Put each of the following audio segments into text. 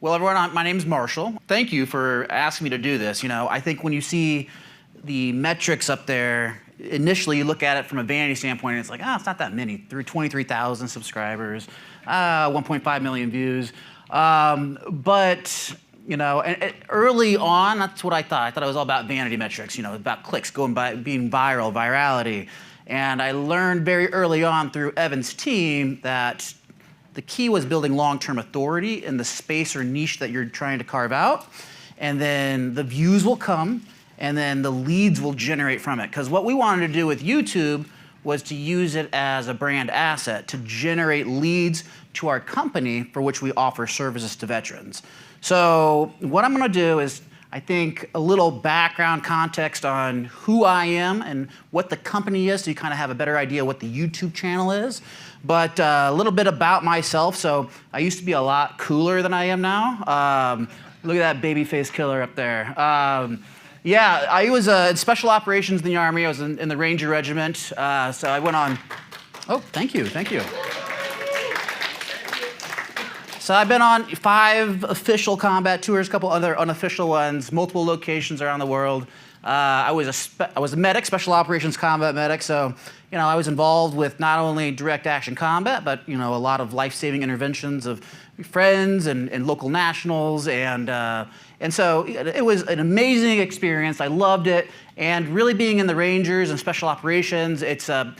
Well, everyone, my name's Marshall. Thank you for asking me to do this. I think when you see the metrics up there, initially you look at it from a vanity standpoint, and it's like, it's not that many. Through 23,000 subscribers, 1.5 million views. But early on, that's what I thought. I thought it was all about vanity metrics, about clicks, being viral, virality. And I learned very early on through Evan's team that the key was building long-term authority in the space or niche that you're trying to carve out. And then the views will come, and then the leads will generate from it. Because what we wanted to do with YouTube was to use it as a brand asset to generate leads to our company for which we offer services to veterans. So what I'm going to do is, I think, a little background context on who I am and what the company is, so you kind of have a better idea what the YouTube channel is. But a little bit about myself. So I used to be a lot cooler than I am now. Look at that baby face killer up there. Yeah, I was in special operations in the Army. I was in the Ranger Regiment. So I went on. Oh, thank you, thank you. So I've been on 5 official combat tours, a couple other unofficial ones, multiple locations around the world. I was a medic, special operations combat medic. So I was involved with not only direct action combat, but a lot of life-saving interventions of friends and local nationals, and so it was an amazing experience. I loved it, and really being in the Rangers and special operations, it's a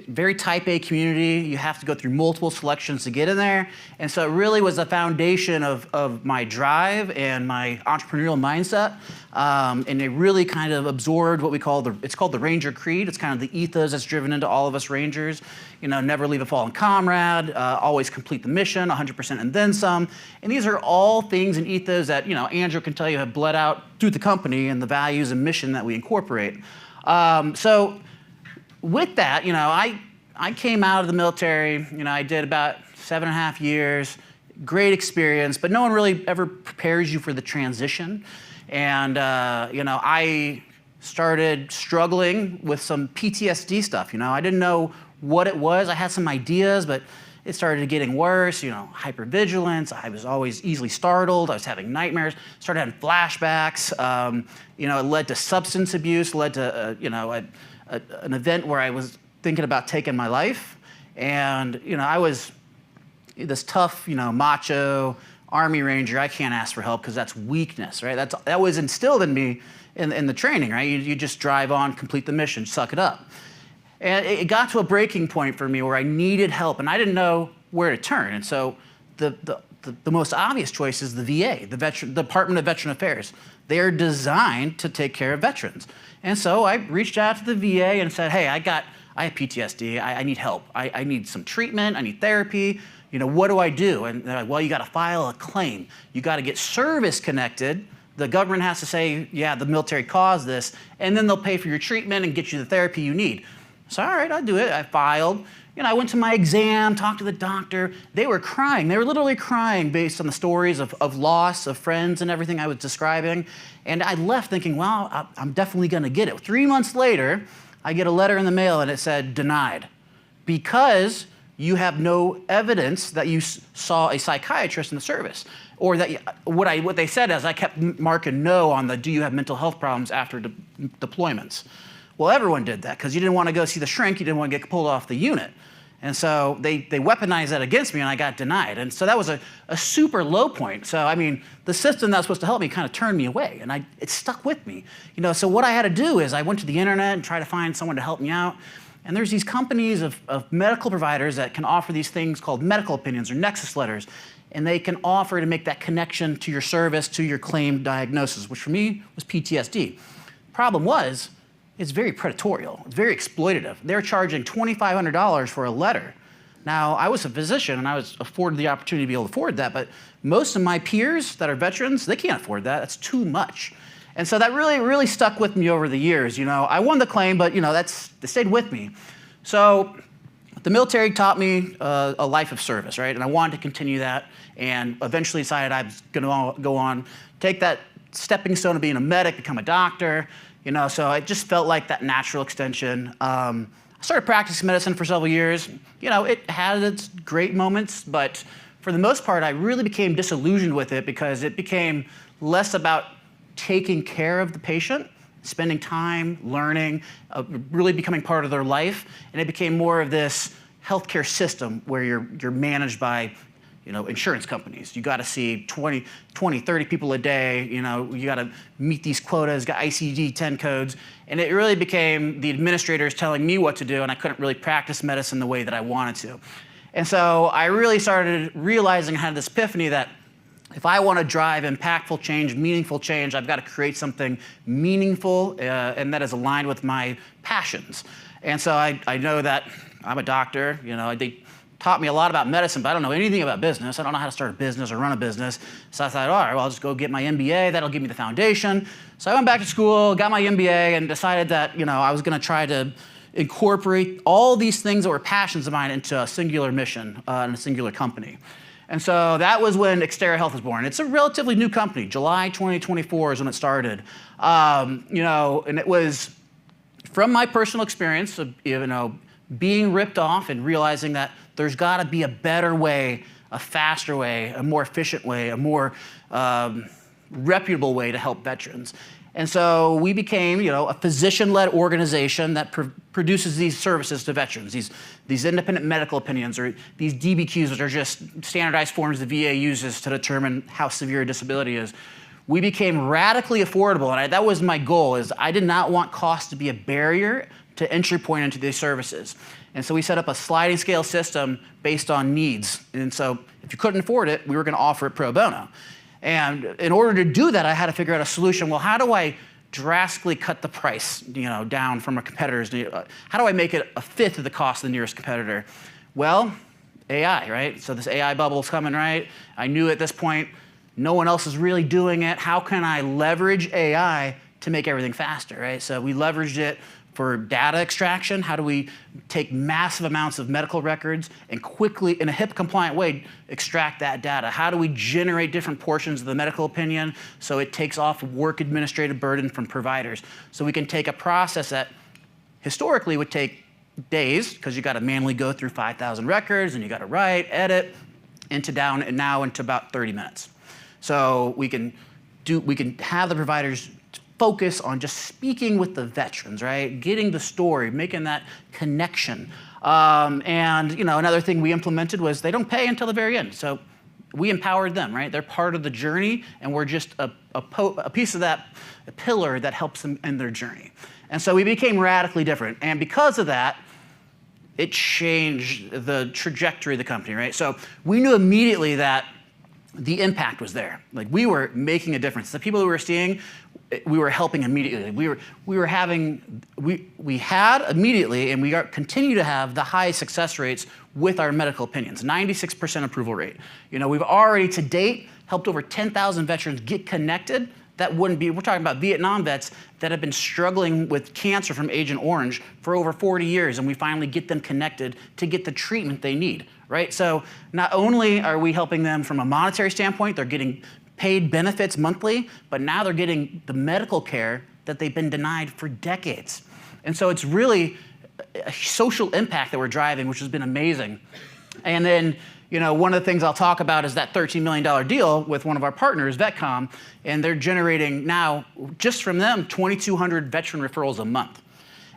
very type A community. You have to go through multiple selections to get in there, and so it really was a foundation of my drive and my entrepreneurial mindset, and it really kind of absorbed what we call it's called the Ranger Creed. It's kind of the ethos that's driven into all of us Rangers. Never leave a fallen comrade, always complete the mission, 100% and then some. And these are all things and ethos that, Andrew can tell you have bled out through the company and the values and mission that we incorporate. So with that, I came out of the military, I did about 7.5 years, great experience, but no one really ever prepares you for the transition. And, I started struggling with some PTSD stuff. I didn't know what it was. I had some ideas, but it started getting worse, hypervigilance. I was always easily startled. I was having nightmares, started having flashbacks. It led to substance abuse, led to, an event where I was thinking about taking my life. And, I was this tough, macho Army Ranger. I can't ask for help because that's weakness, right? That was instilled in me in the training, right? You just drive on, complete the mission, suck it up. And it got to a breaking point for me where I needed help, and I didn't know where to turn. And so the most obvious choice is the VA, the Department of Veteran Affairs. They're designed to take care of veterans. And so I reached out to the VA and said, hey, I have PTSD. I need help. I need some treatment. I need therapy. What do I do? And they're like, well, you got to file a claim. You got to get service connected. The government has to say, yeah, the military caused this, and then they'll pay for your treatment and get you the therapy you need. So, all right, I'll do it. I filed. I went to my exam, talked to the doctor. They were crying. They were literally crying based on the stories of loss, of friends and everything I was describing. And I left thinking, well, I'm definitely going to get it. 3 months later, I get a letter in the mail, and it said, denied, because you have no evidence that you saw a psychiatrist in the service. Or that what they said is I kept marking no on the do you have mental health problems after deployments. Well, everyone did that because you didn't want to go see the shrink. You didn't want to get pulled off the unit. And so they weaponized that against me, and I got denied. And so that was a super low point. So, the system that was supposed to help me kind of turned me away, and it stuck with me. So what I had to do is I went to the internet and tried to find someone to help me out. And there's these companies of medical providers that can offer these things called medical opinions or nexus letters. And they can offer to make that connection to your service, to your claimed diagnosis, which for me was PTSD. Problem was, it's very predatory, it's very exploitative. They're charging $2,500 for a letter. Now, I was a physician and I was afforded the opportunity to be able to afford that, but most of my peers that are veterans, they can't afford that. That's too much. And so that really stuck with me over the years. I won the claim, but that stayed with me. So the military taught me a life of service, right? And I wanted to continue that, and eventually decided I was going to go on, take that stepping stone of being a medic, become a doctor. So it just felt like that natural extension. I started practicing medicine for several years. It had its great moments, but for the most part, I really became disillusioned with it because it became less about taking care of the patient, spending time learning, really becoming part of their life, and it became more of this healthcare system where you're managed by insurance companies. You got to see 20, 30 people a day. You got to meet these quotas, got ICD-10 codes. And it really became the administrators telling me what to do, and I couldn't really practice medicine the way that I wanted to. And so I really started realizing, I had this epiphany that if I want to drive impactful change, meaningful change, I've got to create something meaningful and that is aligned with my passions. And so I know that I'm a doctor. They taught me a lot about medicine, but I don't know anything about business. I don't know how to start a business or run a business. So I thought, all right, well, I'll just go get my MBA. That'll give me the foundation. So I went back to school, got my MBA, and decided that I was going to try to incorporate all these things that were passions of mine into a singular mission and a singular company. And so that was when Xtera Health was born. It's a relatively new company. July 2024 is when it started. And it was from my personal experience of being ripped off and realizing that there's got to be a better way, a faster way, a more efficient way, a more reputable way to help veterans. And so we became, a physician-led organization that produces these services to veterans, these independent medical opinions, or these DBQs, which are just standardized forms the VA uses to determine how severe a disability is. We became radically affordable, and that was my goal. Is I did not want cost to be a barrier to entry point into these services. And so we set up a sliding scale system based on needs. And so if you couldn't afford it, we were going to offer it pro bono. And in order to do that, I had to figure out a solution. Well, how do I drastically cut the price down from a competitor's? How do I make it a fifth of the cost of the nearest competitor? Well, AI, right? So this AI bubble's coming, right? I knew at this point, no one else is really doing it. How can I leverage AI to make everything faster, right? So we leveraged it for data extraction. How do we take massive amounts of medical records and quickly, in a HIPAA compliant way, extract that data? How do we generate different portions of the medical opinion so it takes off work administrative burden from providers? So we can take a process that historically would take days, because you got to manually go through 5,000 records and you got to write, edit, now into about 30 minutes. So we can have the providers focus on just speaking with the veterans, right? Getting the story, making that connection. And another thing we implemented was they don't pay until the very end. So we empowered them, right? They're part of the journey, and we're just a piece of that pillar that helps them in their journey. And so we became radically different. And because of that, it changed the trajectory of the company, right? So we knew immediately that the impact was there. Like, we were making a difference. The people who we were seeing, we were helping immediately. We had immediately, and we continue to have the highest success rates with our medical opinions, 96% approval rate. We've already to date helped over 10,000 veterans get connected. That wouldn't be, we're talking about Vietnam vets that have been struggling with cancer from Agent Orange for over 40 years, and we finally get them connected to get the treatment they need, right? So not only are we helping them from a monetary standpoint, they're getting paid benefits monthly, but now they're getting the medical care that they've been denied for decades. And so it's really a social impact that we're driving, which has been amazing. And then, one of the things I'll talk about is that $13 million deal with one of our partners, VetCom, and they're generating now, just from them, 2,200 veteran referrals a month.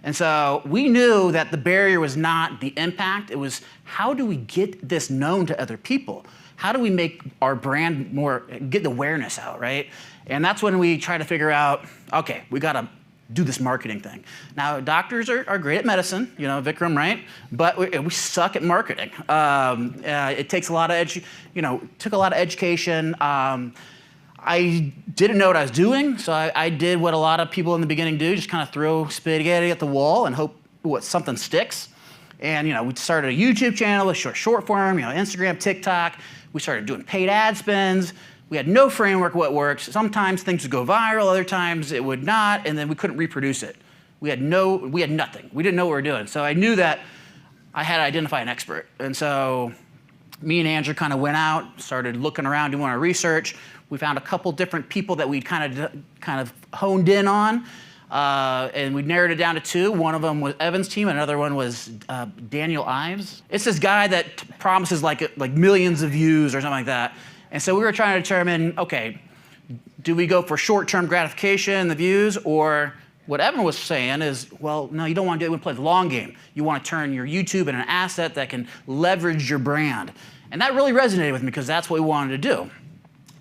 And so we knew that the barrier was not the impact, it was how do we get this known to other people? How do we make our brand more, get the awareness out, right? And that's when we try to figure out, okay, we gotta do this marketing thing. Now, doctors are great at medicine, Vikram, right? But we suck at marketing. It takes a lot of took a lot of education. I didn't know what I was doing, so I did what a lot of people in the beginning do, just kind of throw spaghetti at the wall and hope something sticks. And we started a YouTube channel with short form, Instagram, TikTok. We started doing paid ad spends. We had no framework what works. Sometimes things would go viral, other times it would not, and then we couldn't reproduce it. We had nothing. We didn't know what we were doing. So I knew that I had to identify an expert. And so me and Andrew kind of went out, started looking around, doing our research. We found a couple different people that we'd kind of honed in on. And we narrowed it down to 2. One of them was Evan's team, and another one was Daniel Ives. It's this guy that promises like millions of views or something like that. And so we were trying to determine, okay, do we go for short-term gratification, the views, or what Evan was saying is, well, no, you don't want to do it. We play the long game. You want to turn your YouTube into an asset that can leverage your brand. And that really resonated with me because that's what we wanted to do.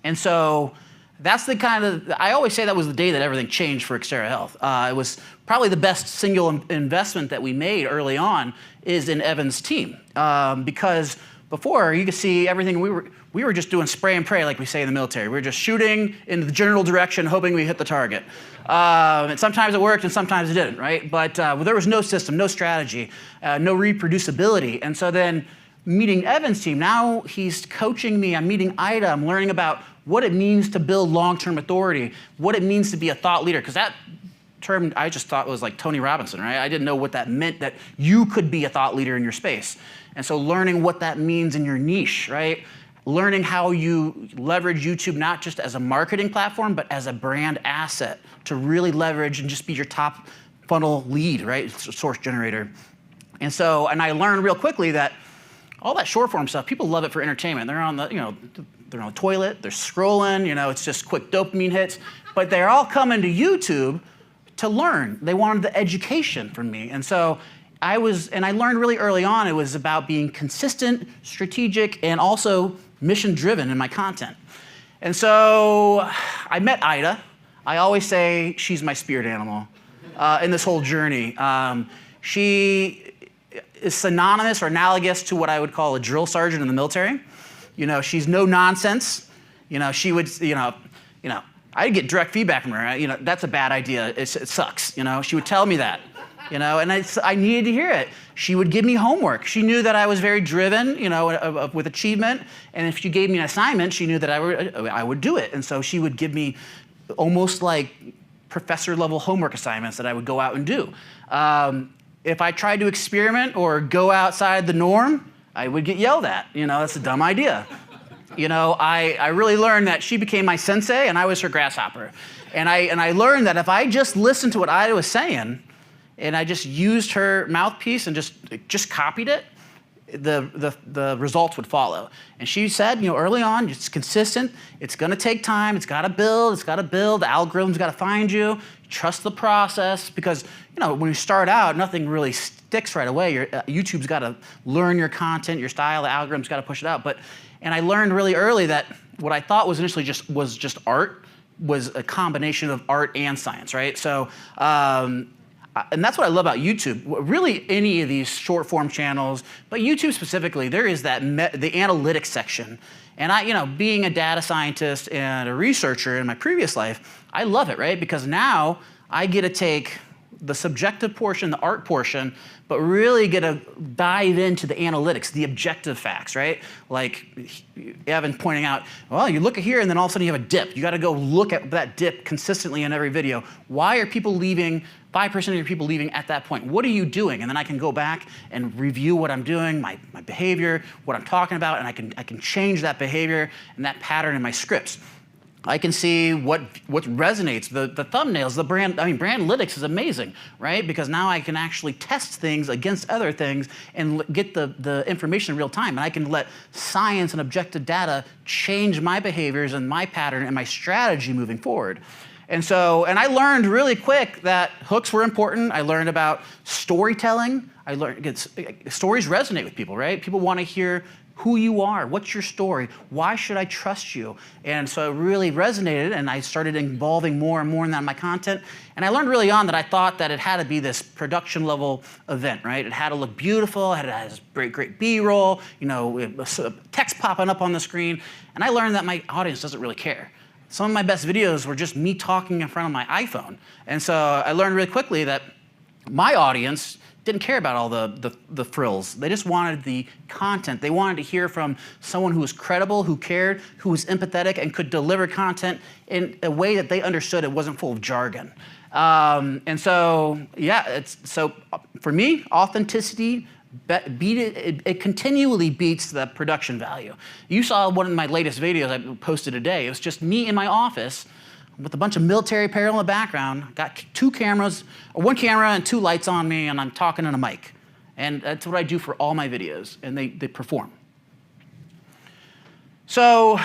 And so that's the kind of, I always say that was the day that everything changed for Xtera Health. It was probably the best single investment that we made early on is in Evan's team. Because before, you could see everything, we were just doing spray and pray, like we say in the military. We were just shooting in the general direction, hoping we hit the target. And sometimes it worked and sometimes it didn't, right? But there was no system, no strategy, no reproducibility. And so then meeting Evan's team, now he's coaching me, I'm meeting Ida, I'm learning about what it means to build long-term authority, what it means to be a thought leader, because that term I just thought was like Tony Robinson, right? I didn't know what that meant, that you could be a thought leader in your space. And so learning what that means in your niche, right? Learning how you leverage YouTube not just as a marketing platform, but as a brand asset to really leverage and just be your top funnel lead, right? Source generator. And so, and I learned real quickly that all that short form stuff, people love it for entertainment. They're on the, they're on the toilet, they're scrolling, it's just quick dopamine hits, but they're all coming to YouTube to learn. They wanted the education from me. And so I learned really early on it was about being consistent, strategic, and also mission-driven in my content. And so I met Ida. I always say she's my spirit animal in this whole journey. She is synonymous or analogous to what I would call a drill sergeant in the military. She's no nonsense. She would, I'd get direct feedback from her. That's a bad idea. It sucks. She would tell me that. And I needed to hear it. She would give me homework. She knew that I was very driven, with achievement. And if she gave me an assignment, she knew that I would do it. And so she would give me almost like professor-level homework assignments that I would go out and do. If I tried to experiment or go outside the norm, I would get yelled at. That's a dumb idea. I really learned that she became my sensei and I was her grasshopper. And I learned that if I just listened to what Ida was saying, and I just used her mouthpiece and just copied it, the results would follow. And she said, early on, it's consistent, it's gonna take time, it's gotta build, the algorithm's gotta find you, trust the process, because when you start out, nothing really sticks right away. YouTube's gotta learn your content, your style, the algorithm's gotta push it out. And I learned really early that what I thought was initially just art was a combination of art and science, right? So, and that's what I love about YouTube. Really, any of these short form channels, but YouTube specifically, there is the analytics section. And being a data scientist and a researcher in my previous life, I love it, right? Because now I get to take the subjective portion, the art portion, but really get to dive into the analytics, the objective facts, right? Like Evan pointing out, well, you look at here and then all of a sudden you have a dip. You got to go look at that dip consistently in every video. Why are people leaving? 5% of your people leaving at that point. What are you doing? And then I can go back and review what I'm doing, my behavior, what I'm talking about, and I can change that behavior and that pattern in my scripts. I can see what resonates, the thumbnails, the brand. Brand analytics is amazing, right? Because now I can actually test things against other things and get the information in real time. And I can let science and objective data change my behaviors and my pattern and my strategy moving forward. And I learned really quick that hooks were important. I learned about storytelling. I learned stories resonate with people, right? People want to hear who you are, what's your story, why should I trust you? And so it really resonated, and I started involving more and more in that in my content. And I learned really on that I thought that it had to be this production level event, right? It had to look beautiful, it had to have great B-roll, text popping up on the screen. And I learned that my audience doesn't really care. Some of my best videos were just me talking in front of my iPhone. And so I learned really quickly that my audience didn't care about all the frills. They just wanted the content. They wanted to hear from someone who was credible, who cared, who was empathetic, and could deliver content in a way that they understood it wasn't full of jargon. And so, yeah, so for me, authenticity, it continually beats the production value. You saw one of my latest videos I posted today. It was just me in my office with a bunch of military apparel in the background, got 2 cameras, or 1 camera and 2 lights on me, and I'm talking in a mic. And that's what I do for all my videos, and they perform. So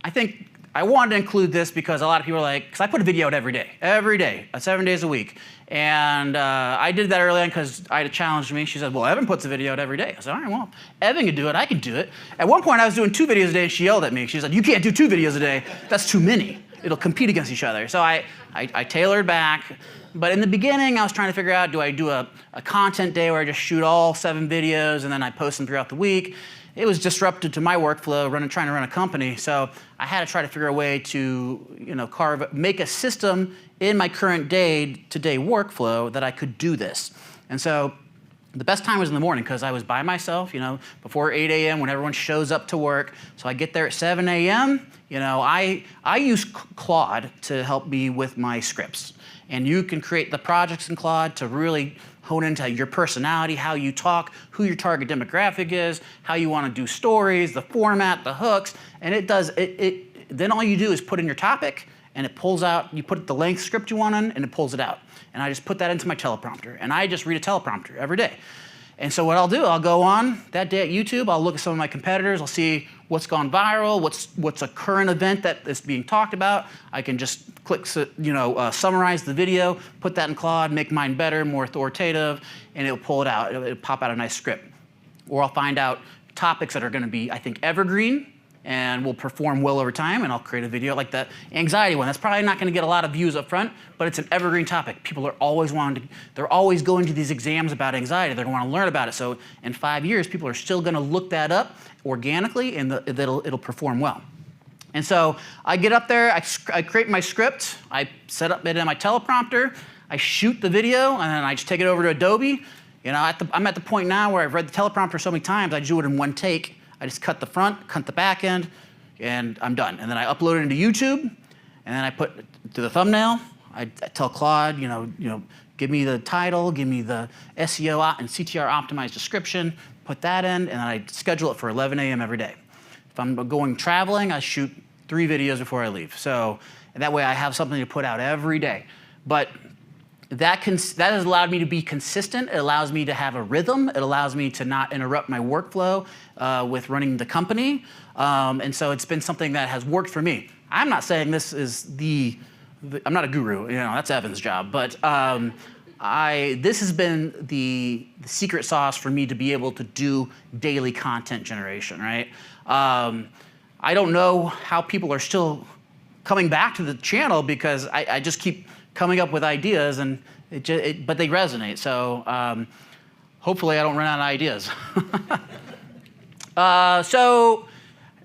I think I wanted to include this because a lot of people are like, because I put a video out every day, 7 days a week. And I did that early on because Ida challenged me. She said, well, Evan puts a video out every day. I said, all right, well, Evan can do it, I can do it. At one point, I was doing 2 videos a day, and she yelled at me. She said, you can't do 2 videos a day. That's too many. It'll compete against each other. So I tailored back. But in the beginning, I was trying to figure out, do I do a content day where I just shoot all 7 videos and then I post them throughout the week? It was disruptive to my workflow trying to run a company. So I had to try to figure a way to make a system in my current day-to-day workflow that I could do this. And so the best time was in the morning because I was by myself, before 8 a.m. when everyone shows up to work. So I get there at 7 a.m. I use Claude to help me with my scripts. And you can create the projects in Claude to really hone into your personality, how you talk, who your target demographic is, how you want to do stories, the format, the hooks, and it does it. Then all you do is put in your topic, and it pulls out. You put the length script you want in, and it pulls it out. And I just put that into my teleprompter, and I just read a teleprompter every day. And so what I'll do, I'll go on that day at YouTube, I'll look at some of my competitors, I'll see what's gone viral, what's a current event that is being talked about. I can just click, summarize the video, put that in Claude, make mine better, more authoritative, and it'll pull it out. It'll pop out a nice script. Or I'll find out topics that are going to be, I think, evergreen and will perform well over time, and I'll create a video like the anxiety one. That's probably not going to get a lot of views up front, but it's an evergreen topic. People are always they're always going to these exams about anxiety. They're going to want to learn about it. So in 5 years, people are still going to look that up organically, and it'll perform well. And so I get up there, I create my script, I set up it in my teleprompter, I shoot the video, and then I just take it over to Adobe. I'm at the point now where I've read the teleprompter so many times, I do it in one take. I just cut the front, cut the back end, and I'm done. And then I upload it into YouTube, and then I put to the thumbnail. I tell Claude, give me the title, give me the SEO and CTR optimized description, put that in, and then I schedule it for 11 a.m. every day. If I'm going traveling, I shoot 3 videos before I leave. So that way I have something to put out every day. But that has allowed me to be consistent. It allows me to have a rhythm. It allows me to not interrupt my workflow with running the company. And so it's been something that has worked for me. I'm not saying this is I'm not a guru, that's Evan's job. But this has been the secret sauce for me to be able to do daily content generation, right? I don't know how people are still coming back to the channel because I just keep coming up with ideas, and but they resonate. So hopefully I don't run out of ideas. So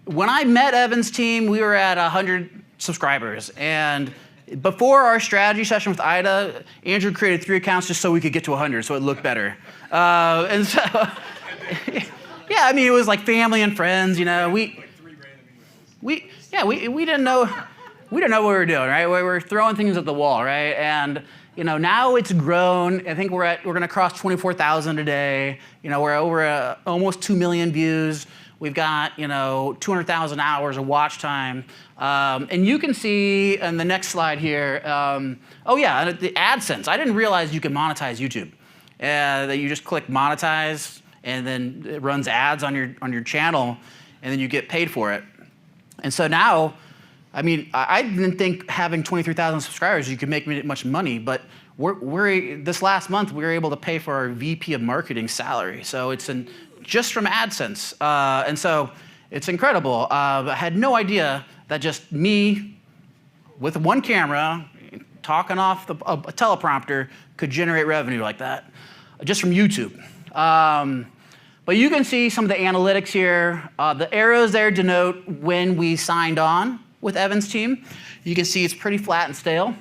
when I met Evan's team, we were at 100 subscribers. And before our strategy session with Ida, Andrew created 3 accounts just so we could get to 100, so it looked better. And so, yeah, it was like family and friends. We didn't know. We didn't know what we were doing, right? We were throwing things at the wall, right? And now it's grown. I think we're going to cross 24,000 a day. We're over almost 2 million views. We've got 200,000 hours of watch time. And you can see in the next slide here. Oh yeah, the AdSense. I didn't realize you could monetize YouTube. That you just click monetize, and then it runs ads on your channel, and then you get paid for it. And so now, I didn't think having 23,000 subscribers you could make much money, but this last month we were able to pay for our VP of marketing salary. So it's just from AdSense, and so it's incredible. I had no idea that just me with 1 camera talking off a teleprompter could generate revenue like that, just from YouTube. But you can see some of the analytics here. The arrows there denote when we signed on with Evan's team. You can see it's pretty flat and stale.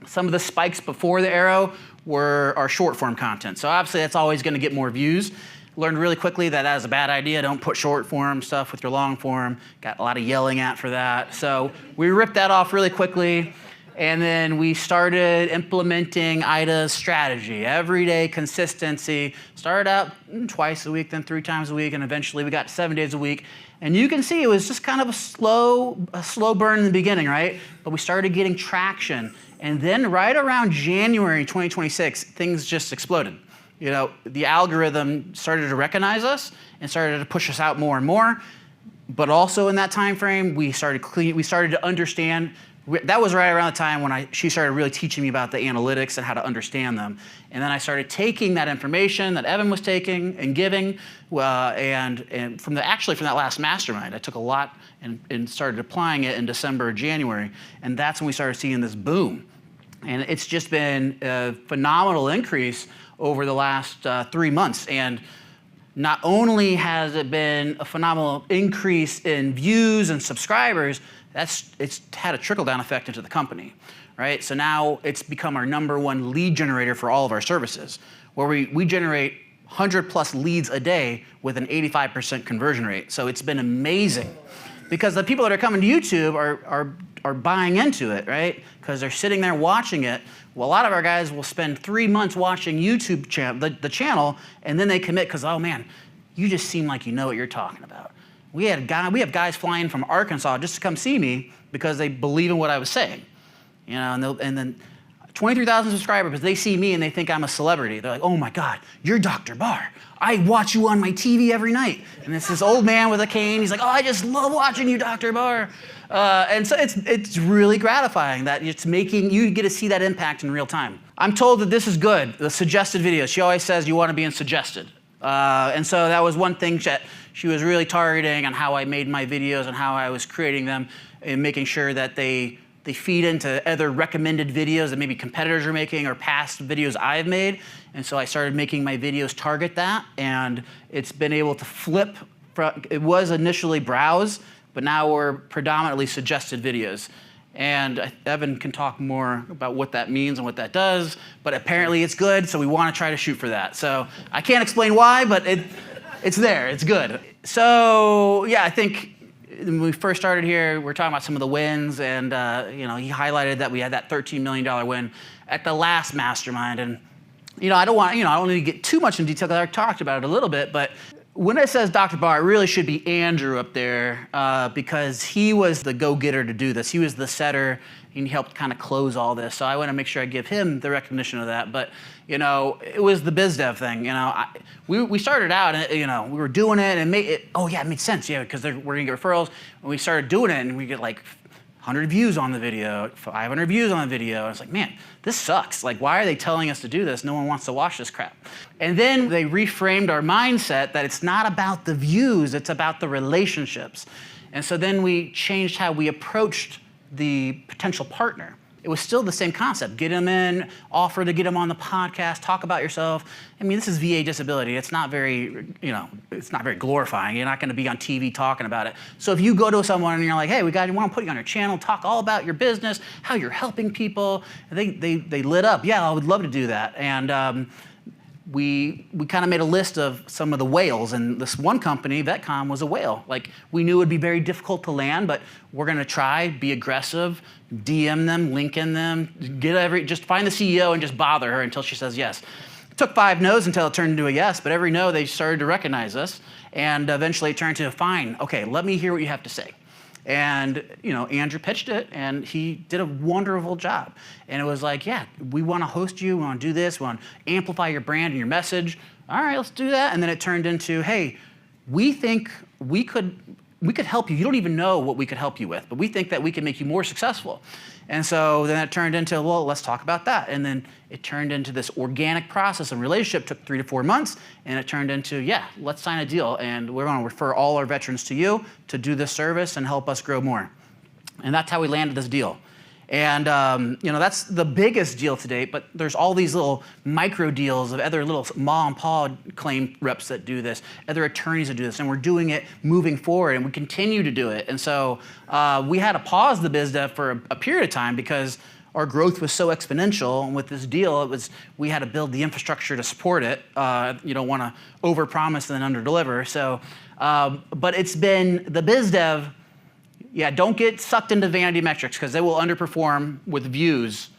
Some of the spikes before the arrow are short form content. So obviously that's always going to get more views. Learned really quickly that is a bad idea. Don't put short form stuff with your long form. Got a lot of yelling at for that. So we ripped that off really quickly. And then we started implementing Ida's strategy, everyday consistency. Started out twice a week, then 3 times a week, and eventually we got 7 days a week. And you can see it was just kind of a slow burn in the beginning, right? But we started getting traction. And then right around January 2026, things just exploded. The algorithm started to recognize us and started to push us out more and more. But also in that time frame, we started to understand. That was right around the time when she started really teaching me about the analytics and how to understand them. And then I started taking that information that Evan was taking and giving, and from that last mastermind, I took a lot and started applying it in December or January. And that's when we started seeing this boom. And it's just been a phenomenal increase over the last 3 months. And not only has it been a phenomenal increase in views and subscribers, it's had a trickle-down effect into the company, right? So now it's become our #1 lead generator for all of our services, where we generate 100+ leads a day with an 85% conversion rate. So it's been amazing, because the people that are coming to YouTube are buying into it, right? Because they're sitting there watching it. Well, a lot of our guys will spend 3 months watching YouTube the channel, and then they commit because, oh man, you just seem like you know what you're talking about. We have guys flying from Arkansas just to come see me because they believe in what I was saying, and then 23,000 subscribers, they see me and they think I'm a celebrity. They're like, oh my God, you're Dr. Barr. I watch you on my TV every night. And it's this old man with a cane. He's like, oh, I just love watching you, Dr. Barr. And so it's really gratifying that you get to see that impact in real time. I'm told that this is good, the suggested videos. She always says you want to be in suggested. And so that was one thing that she was really targeting on how I made my videos and how I was creating them, and making sure that they feed into other recommended videos that maybe competitors are making or past videos I've made. And so I started making my videos target that, and it's been able to flip. It was initially browse, but now we're predominantly suggested videos. And Evan can talk more about what that means and what that does, but apparently it's good, so we want to try to shoot for that. So I can't explain why, but it's there, it's good. So yeah, I think when we first started here, we were talking about some of the wins, and he highlighted that we had that $13 million win at the last mastermind. And I don't need to get too much in detail because I talked about it a little bit, but when it says Dr. Barr, it really should be Andrew up there, because he was the go-getter to do this. He was the setter, and he helped kind of close all this. So I want to make sure I give him the recognition of that. But it was the biz dev thing. We started out, and we were doing it, and it made sense, because we're gonna get referrals. And we started doing it, and we get like 100 views on the video, 500 views on the video. And it's like, man, this sucks. Like, why are they telling us to do this? No one wants to watch this crap. And then they reframed our mindset that it's not about the views, it's about the relationships. And so then we changed how we approached the potential partner. It was still the same concept. Get them in, offer to get them on the podcast, talk about yourself. I mean, this is VA disability. It's not very, it's not very glorifying. You're not going to be on TV talking about it. So if you go to someone and you're like, hey, we want to put you on your channel, talk all about your business, how you're helping people, they lit up. Yeah, I would love to do that. And we kind of made a list of some of the whales, and this one company, VetCom, was a whale. Like, we knew it would be very difficult to land, but we're going to try, be aggressive, DM them, link in them, just find the CEO and just bother her until she says yes. It took 5 no's until it turned into a yes, but every no, they started to recognize us, and eventually it turned to, fine, okay, let me hear what you have to say. And Andrew pitched it, and he did a wonderful job. And it was like, yeah, we want to host you, we want to do this, we want to amplify your brand and your message. All right, let's do that. And then it turned into, hey, we think we could help you. You don't even know what we could help you with, but we think that we can make you more successful. And so then it turned into, well, let's talk about that. And then it turned into this organic process, and relationship took 3 to 4 months, and it turned into, yeah, let's sign a deal, and we're going to refer all our veterans to you to do this service and help us grow more. And that's how we landed this deal. And that's the biggest deal to date, but there's all these little micro deals of other little mom and pop claim reps that do this, other attorneys that do this, and we're doing it moving forward, and we continue to do it. And so we had to pause the biz dev for a period of time because our growth was so exponential. And with this deal, we had to build the infrastructure to support it. You don't want to overpromise and then underdeliver. So, but it's been the biz dev. Yeah, don't get sucked into vanity metrics because they will underperform with views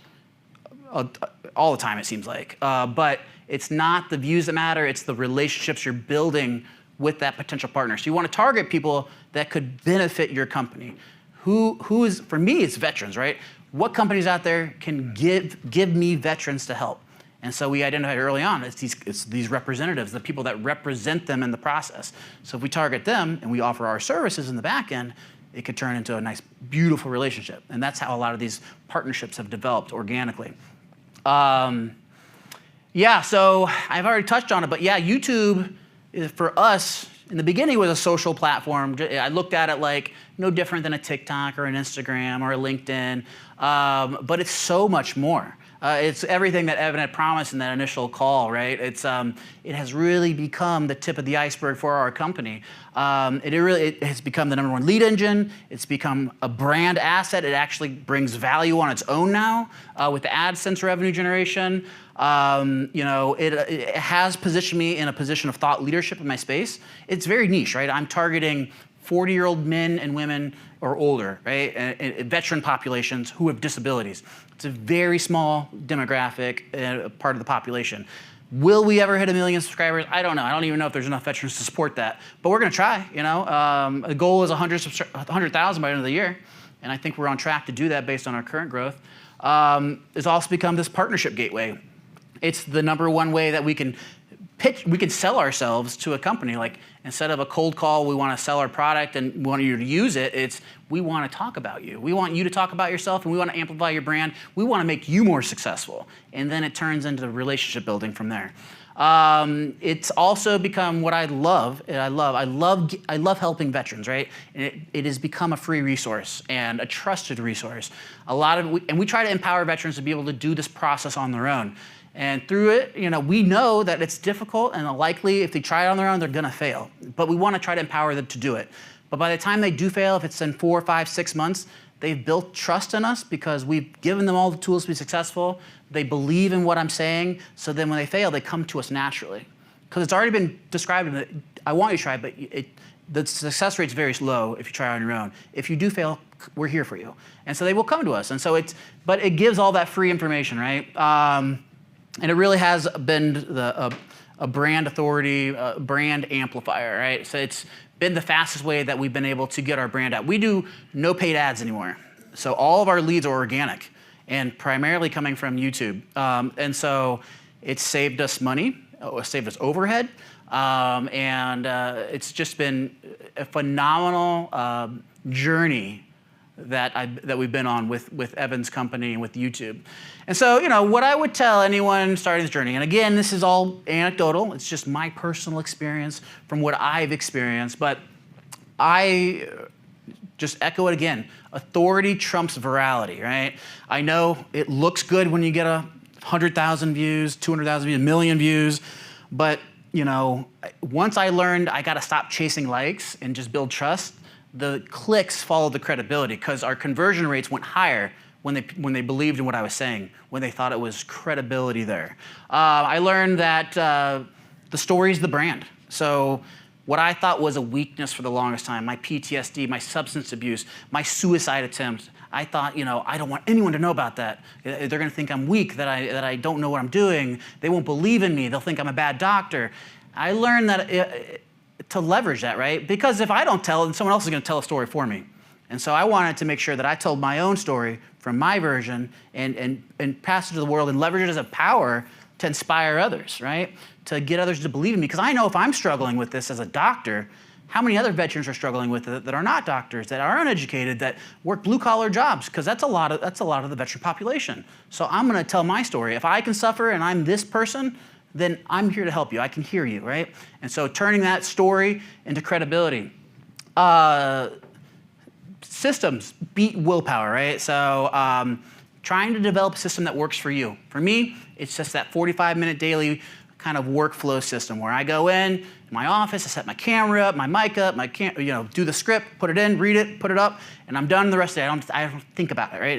all the time, it seems like. But it's not the views that matter, it's the relationships you're building with that potential partner. So you want to target people that could benefit your company. Who is, for me, it's veterans, right? What companies out there can give me veterans to help? And so we identified early on, it's these representatives, the people that represent them in the process. So if we target them and we offer our services in the back end, it could turn into a nice, beautiful relationship. And that's how a lot of these partnerships have developed organically. Yeah, so I've already touched on it, but yeah, YouTube is, for us, in the beginning, was a social platform. I looked at it like no different than a TikTok or an Instagram or a LinkedIn, but it's so much more. It's everything that Evan had promised in that initial call, right? It has really become the tip of the iceberg for our company. It has become the #1 lead engine. It's become a brand asset. It actually brings value on its own now with the AdSense revenue generation. It has positioned me in a position of thought leadership in my space. It's very niche, right? I'm targeting 40-year-old men and women or older, right? And veteran populations who have disabilities. It's a very small demographic part of the population. Will we ever hit 1 million subscribers? I don't know. I don't even know if there's enough veterans to support that. But we're going to try. The goal is 100,000 by the end of the year, and I think we're on track to do that based on our current growth. It's also become this partnership gateway. It's the #1 way that we can pitch, we can sell ourselves to a company. Like, instead of a cold call, we want to sell our product and we want you to use it. It's, we want to talk about you. We want you to talk about yourself, and we want to amplify your brand. We want to make you more successful. And then it turns into relationship building from there. It's also become what I love. I love helping veterans, right? And it has become a free resource and a trusted resource. And we try to empower veterans to be able to do this process on their own. And through it, we know that it's difficult, and likely if they try it on their own, they're going to fail. But we want to try to empower them to do it. But by the time they do fail, if it's in 4, 5, 6 months, they've built trust in us because we've given them all the tools to be successful. They believe in what I'm saying. So then when they fail, they come to us naturally. Because it's already been described, I want you to try it, but the success rate's very low if you try it on your own. If you do fail, we're here for you. And so they will come to us. And so but it gives all that free information, right? And it really has been a brand authority, brand amplifier, right? So it's been the fastest way that we've been able to get our brand out. We do no paid ads anymore. So all of our leads are organic and primarily coming from YouTube. And so it's saved us money, it saved us overhead, and it's just been a phenomenal journey that we've been on with Evan's company and with YouTube. And so, what I would tell anyone starting this journey, and again, this is all anecdotal, it's just my personal experience from what I've experienced, but I just echo it again. Authority trumps virality, right? I know it looks good when you get 100,000 views, 200,000 views, 1 million views, but once I learned I got to stop chasing likes and just build trust, the clicks followed the credibility because our conversion rates went higher when they believed in what I was saying, when they thought it was credibility there. I learned that the story is the brand. So what I thought was a weakness for the longest time, my PTSD, my substance abuse, my suicide attempts, I thought, I don't want anyone to know about that. They're going to think I'm weak, that I don't know what I'm doing. They won't believe in me. They'll think I'm a bad doctor. I learned that to leverage that, right? Because if I don't tell it, then someone else is going to tell a story for me. And so I wanted to make sure that I told my own story from my version and pass it to the world and leverage it as a power to inspire others, right? To get others to believe in me. Because I know if I'm struggling with this as a doctor, how many other veterans are struggling with it that are not doctors, that are uneducated, that work blue-collar jobs? Because that's a lot of the veteran population. So I'm going to tell my story. If I can suffer and I'm this person, then I'm here to help you. I can hear you, right? And so turning that story into credibility. Systems beat willpower, right? So trying to develop a system that works for you. For me, it's just that 45-minute daily kind of workflow system where I go in my office, I set my camera up, my mic up, do the script, put it in, read it, put it up, and I'm done the rest of the day. I don't think about it, right?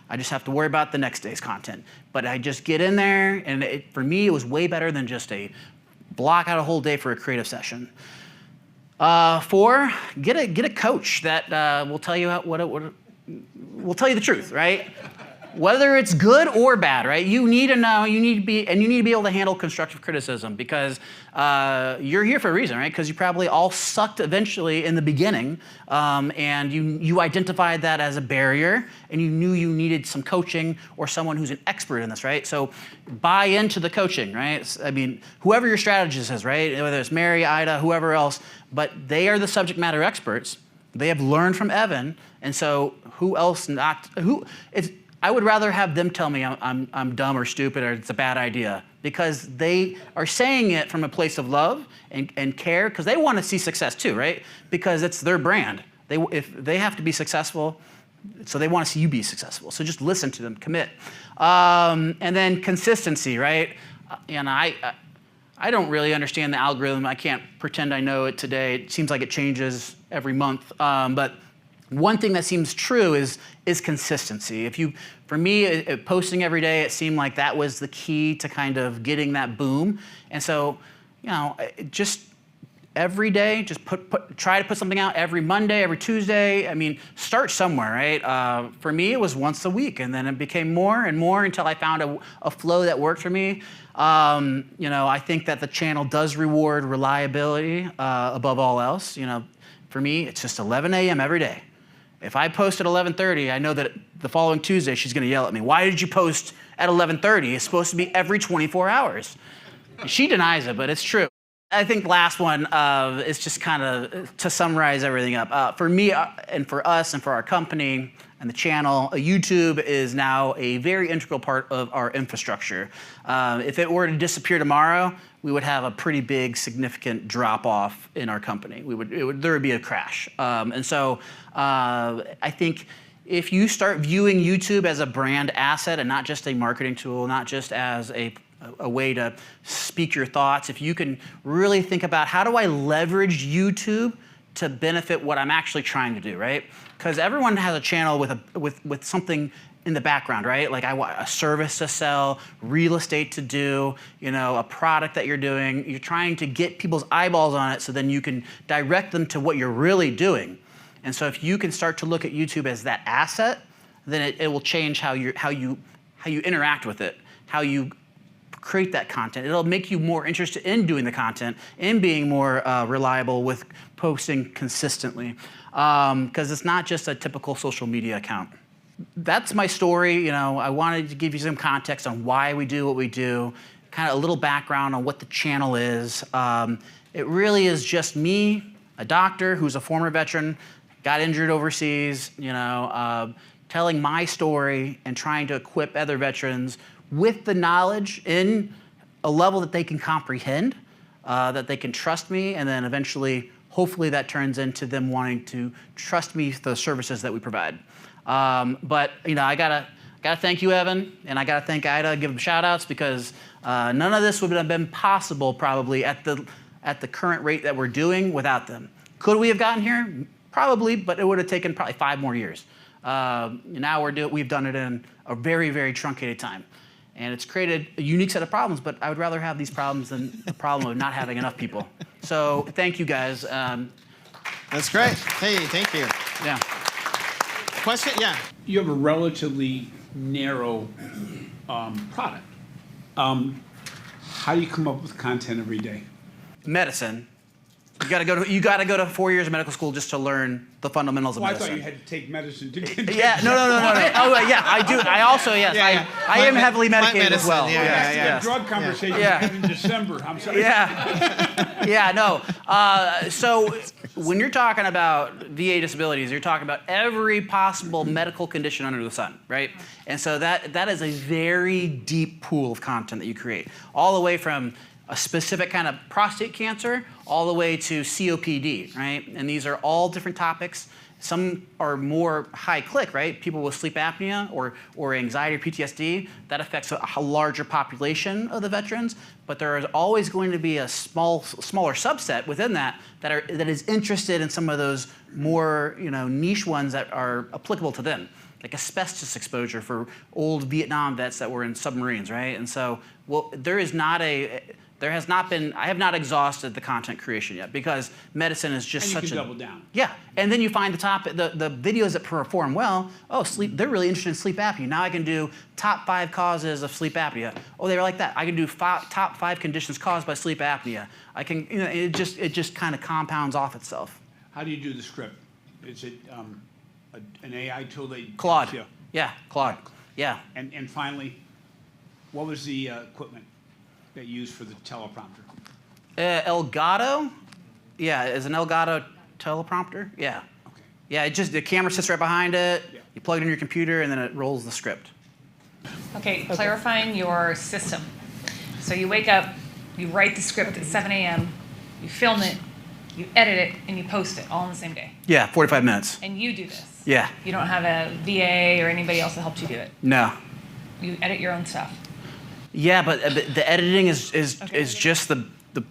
I just have to worry about the next day's content. But I just get in there, and for me, it was way better than just block out a whole day for a creative session. 4, get a coach that will tell you will tell you the truth, right? Whether it's good or bad, right? You need to know, you need to be able to handle constructive criticism, because you're here for a reason, right? Because you probably all sucked eventually in the beginning, and you identified that as a barrier, and you knew you needed some coaching or someone who's an expert in this, right? So buy into the coaching, right? I mean, whoever your strategist is, right? Whether it's Mary, Ida, whoever else, but they are the subject matter experts. They have learned from Evan, and so who else I would rather have them tell me I'm dumb or stupid or it's a bad idea, because they are saying it from a place of love and care, because they want to see success too, right? Because it's their brand. If they have to be successful, so they want to see you be successful. So just listen to them, commit. And then consistency, right? And I don't really understand the algorithm. I can't pretend I know it today. It seems like it changes every month. But one thing that seems true is consistency. For me, posting every day, it seemed like that was the key to kind of getting that boom. And so, just every day, just try to put something out every Monday, every Tuesday. I mean, start somewhere, right? For me, it was once a week, and then it became more and more until I found a flow that worked for me. I think that the channel does reward reliability above all else. For me, it's just 11 a.m. every day. If I post at 11:30, I know that the following Tuesday she's going to yell at me. Why did you post at 11:30? It's supposed to be every 24 hours. She denies it, but it's true. I think the last one is just kind of to summarize everything up. For me and for us and for our company and the channel, YouTube is now a very integral part of our infrastructure. If it were to disappear tomorrow, we would have a pretty big, significant drop-off in our company. There would be a crash. And so I think if you start viewing YouTube as a brand asset and not just a marketing tool, not just as a way to speak your thoughts, if you can really think about how do I leverage YouTube to benefit what I'm actually trying to do, right? Because everyone has a channel with something in the background, right? Like I want a service to sell, real estate to do, a product that you're doing. You're trying to get people's eyeballs on it so then you can direct them to what you're really doing. And so if you can start to look at YouTube as that asset, then it will change how you interact with it, how you create that content. It'll make you more interested in doing the content and being more reliable with posting consistently, because it's not just a typical social media account. That's my story. I wanted to give you some context on why we do what we do, kind of a little background on what the channel is. It really is just me, a doctor who's a former veteran, got injured overseas, telling my story and trying to equip other veterans with the knowledge in a level that they can comprehend, that they can trust me, and then eventually, hopefully that turns into them wanting to trust me for the services that we provide. But I gotta thank you, Evan, and I gotta thank Ida, give them shout outs, because none of this would have been possible probably at the current rate that we're doing without them. Could we have gotten here? Probably, but it would have taken probably 5 more years. Now we've done it in a very, very truncated time. And it's created a unique set of problems, but I would rather have these problems than the problem of not having enough people. So thank you, guys. That's great. Hey, thank you. Yeah. Question? Yeah. You have a relatively narrow product. How do you come up with content every day? Medicine. You got to go to 4 years of medical school just to learn the fundamentals of medicine. I thought you had to take medicine to get Yeah, no. Oh, yeah, I do. I also, yes, I am heavily medicated as well. Yes. Drug conversation in December. I'm sorry. Yeah, no. So when you're talking about VA disabilities, you're talking about every possible medical condition under the sun, right? And so that is a very deep pool of content that you create, all the way from a specific kind of prostate cancer all the way to COPD, right? And these are all different topics. Some are more high click, right? People with sleep apnea or anxiety or PTSD, that affects a larger population of the veterans, but there is always going to be a smaller subset within that is interested in some of those more niche ones that are applicable to them, like asbestos exposure for old Vietnam vets that were in submarines, right? And so, there is not There has not been, I have not exhausted the content creation yet because medicine is just And such you can a... double down. Yeah, and then you find the videos that perform well, oh, sleep, they're really interested in sleep apnea. Now I can do top 5 causes of sleep apnea. Oh, they like that. I can do top 5 conditions caused by sleep apnea. I can, it just kind of compounds off itself. How do you do the script? Is it an AI tool that... Claude. Yeah, Claude. Yeah. And finally, what was the equipment that you used for the teleprompter? Elgato? Yeah, is an Elgato teleprompter? Yeah. Okay. Yeah, the camera sits right behind it. Yeah. You plug it in your computer, and then it rolls the script. Okay, clarifying your system. So you wake up, you write the script at 7 a.m., you film it, you edit it, and you post it all in the same day. Yeah, 45 minutes. And you do this. Yeah. You don't have a VA or anybody else that helps you do it. No. You edit your own stuff. Yeah, but the editing is just the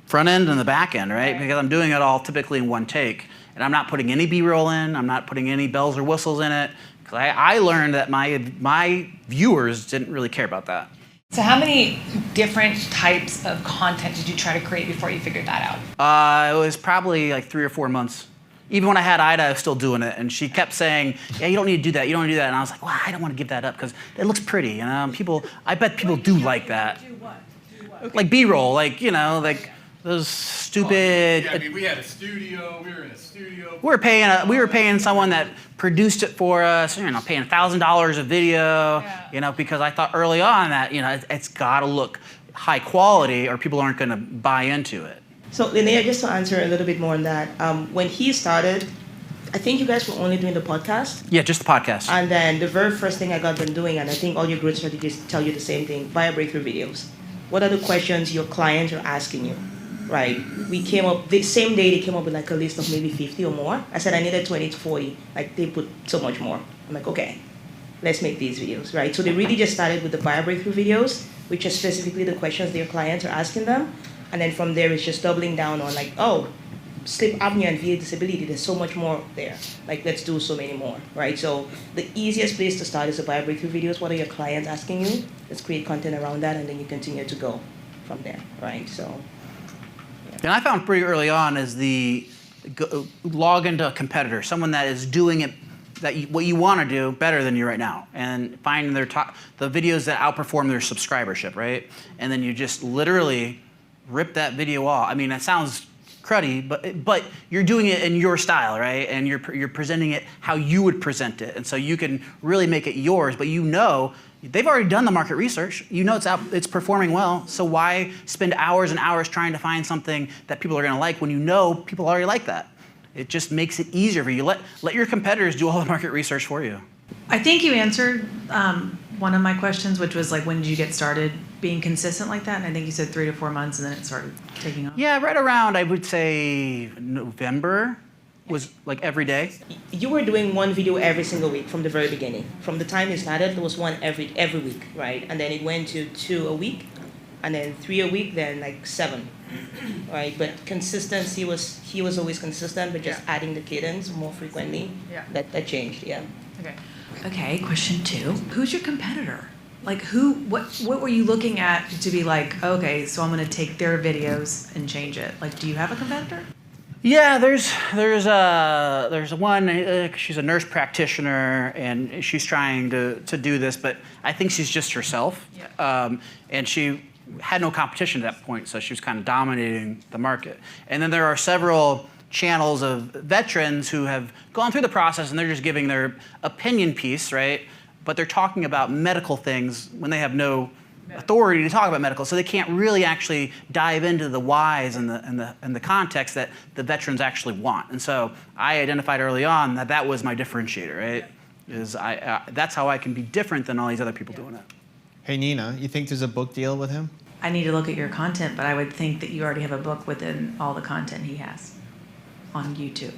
front end and the back end, right? Right. Because I'm doing it all typically in one take. And I'm not putting any B-roll in. I'm not putting any bells or whistles in it. Because I learned that my viewers didn't really care about that. So how many different types of content did you try to create before you figured that out? It was probably like 3 or 4 months. Even when I had Ida, I was still doing it, and she kept saying, "Yeah, you don't need to do that. You don't need to do that." And I was like, "Well, I don't want to give that up because it looks pretty, you know. I bet people do like that. Do what? Like B-roll, like like those stupid." Yeah, I mean, we had a studio. We were in a studio. We were paying someone that produced it for us. Paying $1,000 a video. Yeah. Because I thought early on that it's got to look high quality, or people aren't going to buy into it. So Linnea, just to answer a little bit more on that, when he started, I think you guys were only doing the podcast. Yeah, just the podcast. And then the very first thing I got them doing, and I think all your growth strategies tell you the same thing, buyer breakthrough videos. What are the questions your clients are asking you, right? We came up, the same day they came up with like a list of maybe 50 or more. I said I needed 20 to 40. Like they put so much more. I'm like, okay, let's make these videos, right? So they really just started with the buyer breakthrough videos, which are specifically the questions their clients are asking them. And then from there, it's just doubling down on like, oh, sleep apnea and VA disability, there's so much more there. Like, let's do so many more, right? So the easiest place to start is the buyer breakthrough videos. What are your clients asking you? Let's create content around that, and then you continue to go from there, right? So. Yeah. And I found pretty early on is log into a competitor, someone that is doing it, what you want to do better than you right now, and find the videos that outperform their subscribership, right? And then you just literally rip that video off. I mean, that sounds cruddy, but you're doing it in your style, right? And you're presenting it how you would present it, and so you can really make it yours. But they've already done the market research. It's performing well. So why spend hours and hours trying to find something that people are going to like when people already like that? It just makes it easier for you. Let your competitors do all the market research for you. I think you answered one of my questions, which was like, when did you get started being consistent like that? And I think you said 3 to 4 months, and then it started taking off. Yeah, right around, I would say November was like every day. You were doing one video every single week from the very beginning. From the time you started, there was one every week, right? And then it went to 2 a week, and then 3 a week, then like 7, right? But consistency he was always consistent, but just adding the cadence more frequently. Yeah. That changed, yeah. Okay, question 2. Who's your competitor? Like what were you looking at to be like, okay, so I'm going to take their videos and change it? Like, do you have a competitor? Yeah, there's one. She's a nurse practitioner, and she's trying to do this, but I think she's just herself. Yeah. And she had no competition at that point, so she was kind of dominating the market. And then there are several channels of veterans who have gone through the process, and they're just giving their opinion piece, right? But they're talking about medical things when they have no authority to talk about medical, so they can't really actually dive into the whys and the context that the veterans actually want. And so I identified early on that was my differentiator, right? That's how I can be different than all these other people doing it. Hey, Nina, you think there's a book deal with him? I need to look at your content, but I would think that you already have a book within all the content he has on YouTube.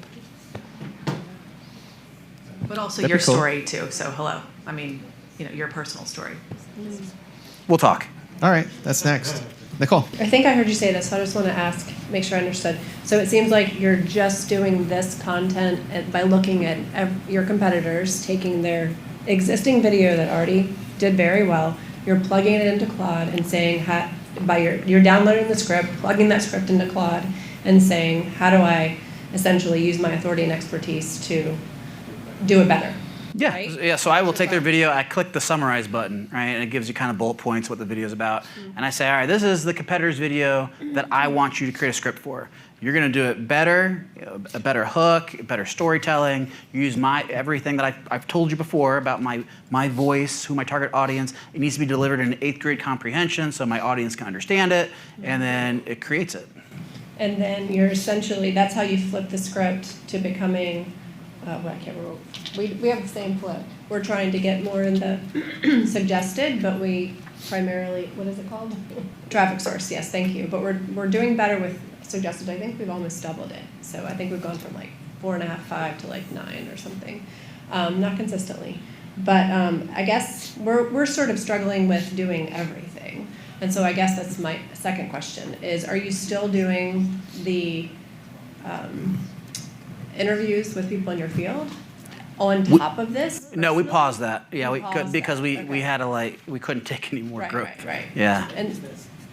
But also That'd your be cool. story too, so hello. I mean, your personal story. We'll talk. All right, that's next. Nicole. I think I heard you say this, so I just want to ask, make sure I understood. So it seems like you're just doing this content by looking at your competitors, taking their existing video that already did very well, you're plugging it into Claude and saying, you're downloading the script, plugging that script into Claude, and saying, how do I essentially use my authority and expertise to do it better? Yeah, Right? yeah. So I will take their video, I click the summarize button, right, and it gives you kind of bullet points what the video is about. And I say, all right, this is the competitor's video that I want you to create a script for. You're going to do it better, a better hook, better storytelling. You use everything that I've told you before about my voice, who my target audience. It needs to be delivered in 8th grade comprehension so my audience can understand it, and then it creates it. And then you're essentially, that's how you flip the script to becoming, I can't remember. We have the same flip. We're trying to get more in the suggested, but we primarily, what is it called? Traffic source, yes, thank you. But we're doing better with suggested. I think we've almost doubled it. So I think we've gone from like 4.5, 5 to like 9 or something. Not consistently. But I guess we're sort of struggling with doing everything. And so I guess that's my second question is, are you still doing the interviews with people in your field on top of this? No, we personally? paused that. Yeah, we Paused could because that, we okay. had to we couldn't take any more growth. Right. Yeah. And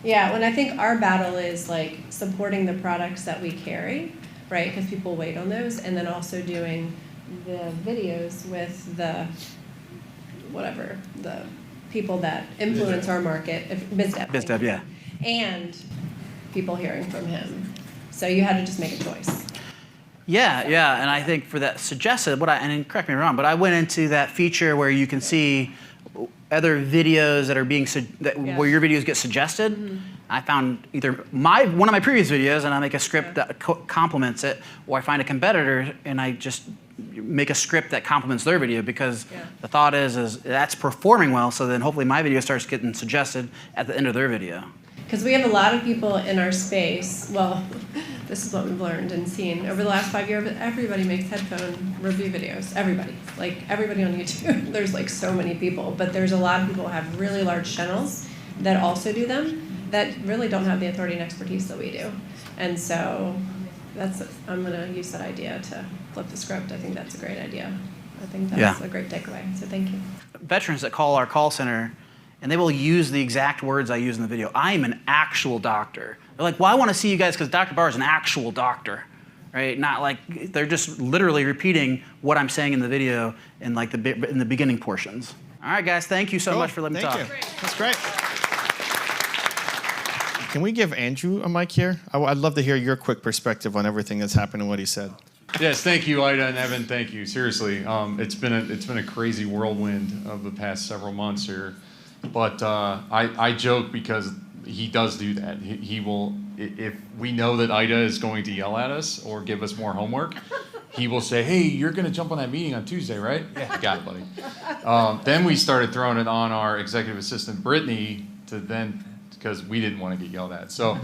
yeah, when I think our battle is like supporting the products that we carry, right? Because people wait on those, and then also doing the videos with the people that influence our market, BizDev. BizDev, yeah. And people hearing from him. So you had to just make a choice. Yeah, and I think for that suggested, and correct me if I'm wrong, but I went into that feature where you can see other videos that are being where your videos get suggested. Mm-hmm. I found either one of my previous videos and I make a script that complements it, or I find a competitor and I just make a script that complements their video because the thought is that's performing well, so then hopefully my video starts getting suggested at the end of their video. Because we have a lot of people in our space, well, this is what we've learned and seen over the last 5 years, everybody makes headphone review videos, everybody. Like everybody on YouTube, there's like so many people, but there's a lot of people who have really large channels that also do them that really don't have the authority and expertise that we do. And so I'm gonna use that idea to flip the script. I think that's a great idea. I think that's a great takeaway, so thank you. Veterans that call our call center, and they will use the exact words I use in the video. I am an actual doctor. They're like, well, I want to see you guys because Dr. Barr is an actual doctor, right? Not like, they're just literally repeating what I'm saying in the video in like in the beginning portions. All right, guys, thank you so much for letting me talk. Thank you. That's great. Can we give Andrew a mic here? I'd love to hear your quick perspective on everything that's happened and what he said. Yes, thank you, Ida and Evan. Thank you. Seriously, it's been a crazy whirlwind of the past several months here. But I joke because he does do that. He will, if we know that Ida is going to yell at us or give us more homework, he will say, hey, you're going to jump on that meeting on Tuesday, right? Yeah, got it, buddy. Then we started throwing it on our executive assistant, Brittany, because we didn't want to get yelled at. So,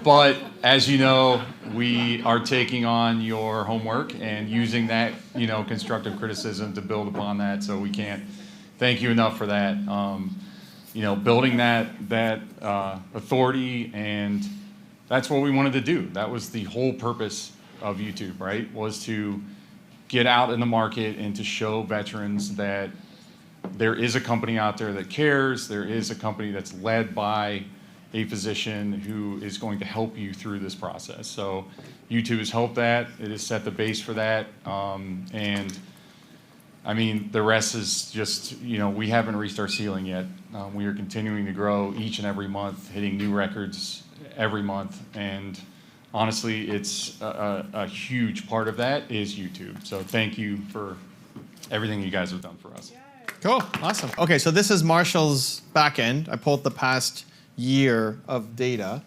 but as you know, we are taking on your homework and using that, constructive criticism to build upon that. So we can't thank you enough for that. Building that authority, and that's what we wanted to do. That was the whole purpose of YouTube, right? Was to get out in the market and to show veterans that there is a company out there that cares. There is a company that's led by a physician who is going to help you through this process. So YouTube has helped that. It has set the base for that. And I mean, the rest is just, we haven't reached our ceiling yet. We are continuing to grow each and every month, hitting new records every month. And honestly, it's a huge part of that is YouTube. So thank you for everything you guys have done for us. Cool, awesome. Okay, so this is Marshall's back end. I pulled the past year of data.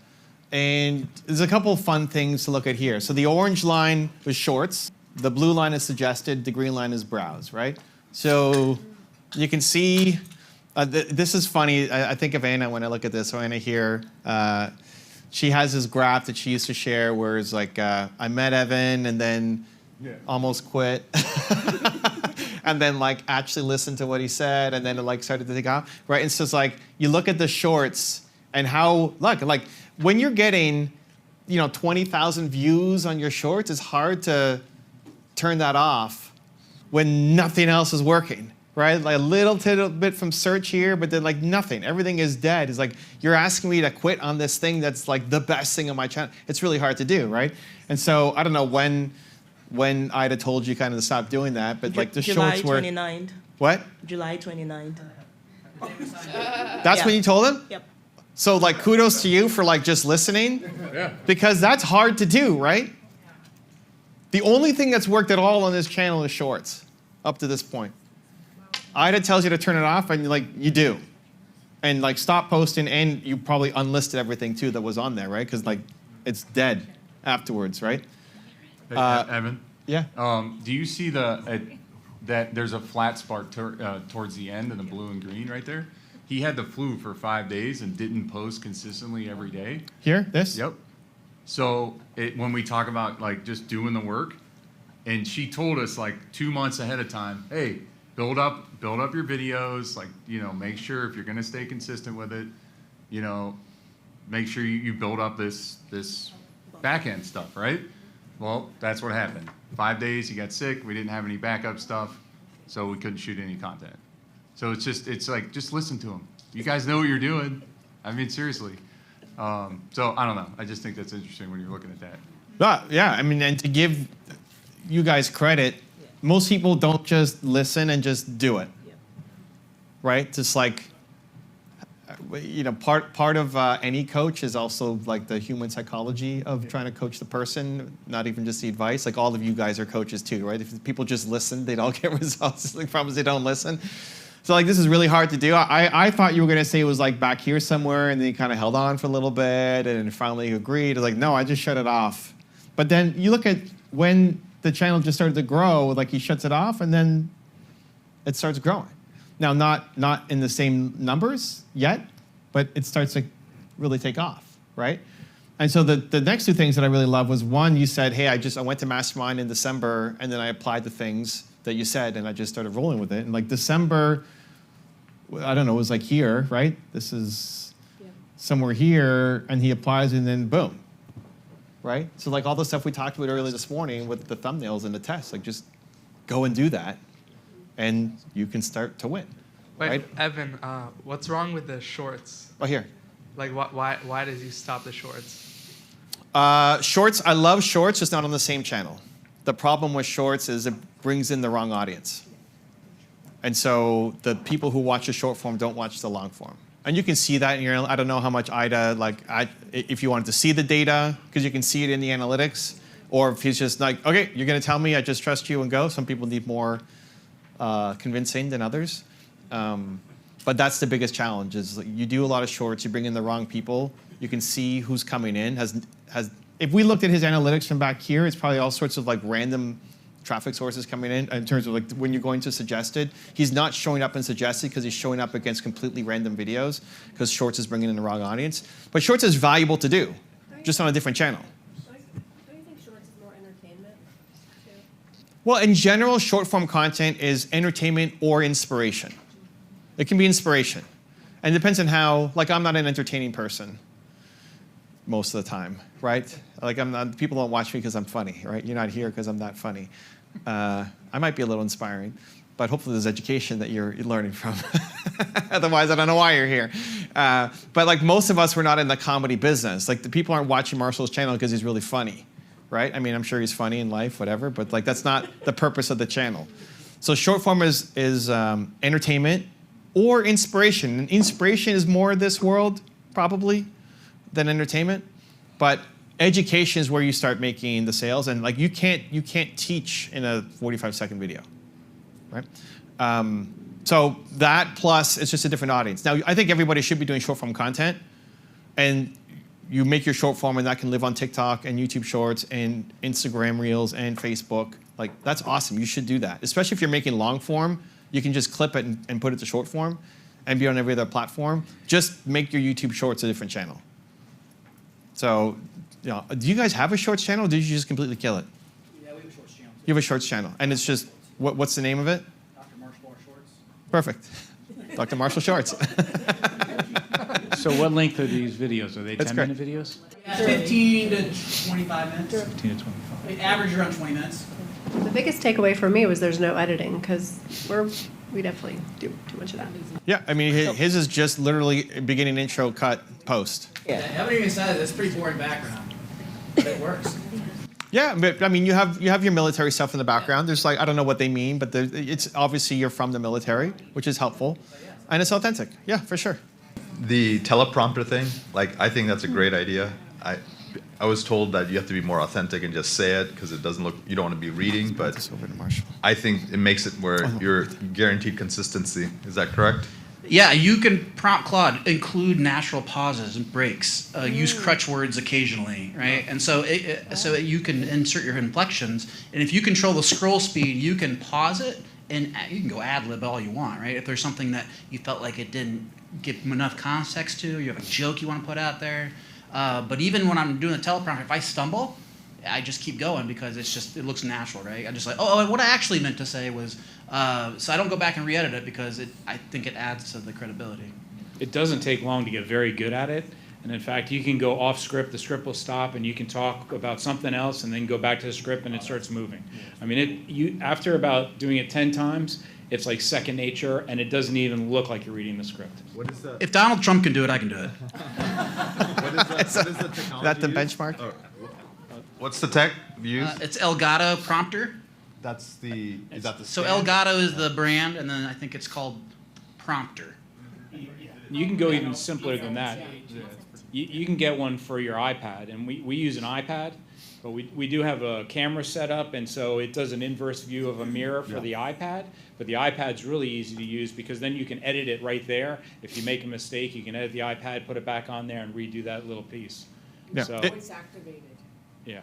And there's a couple fun things to look at here. So the orange line was shorts. The blue line is suggested. The green line is browse, right? So you can see, this is funny. I think of Anna when I look at this. So Anna here, she has this graph that she used to share where it's like, I met Evan and then almost quit. And then actually listened to what he said, and then it started to take off, right? And so it's like, you look at the shorts and how, like when you're getting, 20,000 views on your shorts, it's hard to turn that off when nothing else is working. right? Like a little bit from search here, but then like nothing. Everything is dead. It's like you're asking me to quit on this thing that's like the best thing on my channel. It's really hard to do, right? And so I don't know when Ida told you kind of to stop doing that, but like the July shorts were 29th. what? July 29th. That's Yeah. when you told him? Yep. So like kudos to you for like just listening, because that's hard to do, right? The only thing that's worked at all on this channel is shorts up to this point. Ida tells you to turn it off, and like you do, and like stop posting, and you probably unlisted everything too that was on there, right? Because like it's dead afterwards, right? Hey, Evan, Yeah. do you see that there's a flat spot towards the end in the blue and green right there? He had the flu for 5 days and didn't post consistently every day. Here, this. Yep. So when we talk about like just doing the work, and she told us like 2 months ahead of time, hey, build up your videos, like, you know, make sure if you're gonna stay consistent with it, you know, make sure you build up this back end stuff, right? Well, that's what happened. 5 days, he got sick, we didn't have any backup stuff, so we couldn't shoot any content. So it's like, just listen to him. You guys know what you're doing. I mean, seriously. So I don't know. I just think that's interesting when you're looking at that. Yeah, I mean, and to give you guys credit, most people don't just listen and just do it, right? Just like, you know, part of any coach is also like the human psychology of trying to coach the person, not even just the advice. Like all of you guys are coaches too, right? If people just listen, they'd all get results. The problem is they don't listen. So like this is really hard to do. I thought you were gonna say it was like back here somewhere, and then you kind of held on for a little bit, and finally you agreed. Like no, I just shut it off. But then you look at when the channel just started to grow, like he shuts it off, and then it starts growing. Now not in the same numbers yet, but it starts to really take off, right? And so the next two things that I really love was one, you said, hey, I went to Mastermind in December, and then I applied the things that you said, and I just started rolling with it. And like December, I don't know, it was like here, right? This is somewhere here, and he applies, and then boom, right? So like all the stuff we talked about earlier this morning with the thumbnails and the tests, like just go and do that, and you can start to win. Wait, right? Evan, what's wrong with the shorts? Oh, here. Like, why did you stop the shorts? Shorts, I love shorts, just not on the same channel. The problem with shorts is it brings in the wrong audience. And so the people who watch the short form don't watch the long form. And you can see that in your, I don't know how much Ida, if you wanted to see the data, because you can see it in the analytics, or if he's just like, okay, you're gonna tell me, I just trust you and go. Some people need more convincing than others. But that's the biggest challenge is you do a lot of shorts, you bring in the wrong people, you can see who's coming in. If we looked at his analytics from back here, it's probably all sorts of like random traffic sources coming in terms of like when you're going to suggested. He's not showing up in suggested because he's showing up against completely random videos because shorts is bringing in the wrong audience. But shorts is valuable to do, just on a different channel. Don't you think shorts is more entertainment too? Well, in general, short form content is entertainment or inspiration. It can be inspiration. And it depends on how, like I'm not an entertaining person most of the time, right? Like people don't watch me because I'm funny, right? You're not here because I'm not funny. I might be a little inspiring, but hopefully there's education that you're learning from. Otherwise, I don't know why you're here. But like most of us, we're not in the comedy business. Like the people aren't watching Marshall's channel because he's really funny, right? I mean, I'm sure he's funny in life, whatever, but like that's not the purpose of the channel. So short form is entertainment or inspiration. And inspiration is more this world, probably, than entertainment. But education is where you start making the sales. And like you can't teach in a 45-second video, right? So that plus it's just a different audience. Now, I think everybody should be doing short form content. And you make your short form and that can live on TikTok and YouTube Shorts and Instagram Reels and Facebook. Like that's awesome, you should do that. Especially if you're making long form, you can just clip it and put it to short form and be on every other platform. Just make your YouTube Shorts a different channel. So, you know, do you guys have a Shorts channel or did you just completely kill it? Yeah, we have a Shorts channel. You have a Shorts channel. And it's just, what's the name of it? Dr. Marshall Shorts. Perfect. Dr. Marshall Shorts. So what length are these videos? Are they That's 10-minute videos? Yeah, 15 to 25 minutes. 15 to 25. Average around 20 minutes. The biggest takeaway for me was there's no editing because we're We definitely do too much of that. Yeah, I mean, his is just literally beginning, intro, cut, post. I haven't even said it. It's pretty boring background, but it works. Yeah, but I mean, you have your military stuff in the background. There's like, I don't know what they mean, but it's obviously you're from the military, which is helpful, and it's authentic. Yeah, for sure. The teleprompter thing, like, I think that's a great idea. I was told that you have to be more authentic and just say it because it doesn't look, you don't want to be reading, but Over to Marshall. I think it makes it where you're guaranteed consistency. Is that correct? Yeah, you can prompt Claude, include natural pauses and breaks, use crutch words occasionally, right? And so you can insert your inflections, and if you control the scroll speed, you can pause it, and you can go ad-lib all you want, right? If there's something that you felt like it didn't give enough context to, you have a joke you want to put out there. But even when I'm doing the teleprompter, if I stumble, I just keep going because it looks natural, right? I'm just like, oh, what I actually meant to say was, so I don't go back and re-edit it because I think it adds to the credibility. It doesn't take long to get very good at it. And in fact, you can go off script, the script will stop, and you can talk about something else and then go back to the script and it starts moving. I mean, after about doing it 10 times, it's like second nature, and it doesn't even look like you're reading the script. What is that? If Donald Trump can do it, I can do it. What is the technology? That the used? benchmark? Or what's the tech used? It's Elgato Prompter. Is that the So stand? Elgato is the brand, and then I think it's called Prompter. You can go even simpler than that. You can get one for your iPad, and we use an iPad, but we do have a camera set up, and so it does an inverse view of a mirror for the iPad. But the iPad's really easy to use because then you can edit it right there. If you make a mistake, you can edit the iPad, put it back on there, and redo that little piece. Yeah. So, Activated. yeah.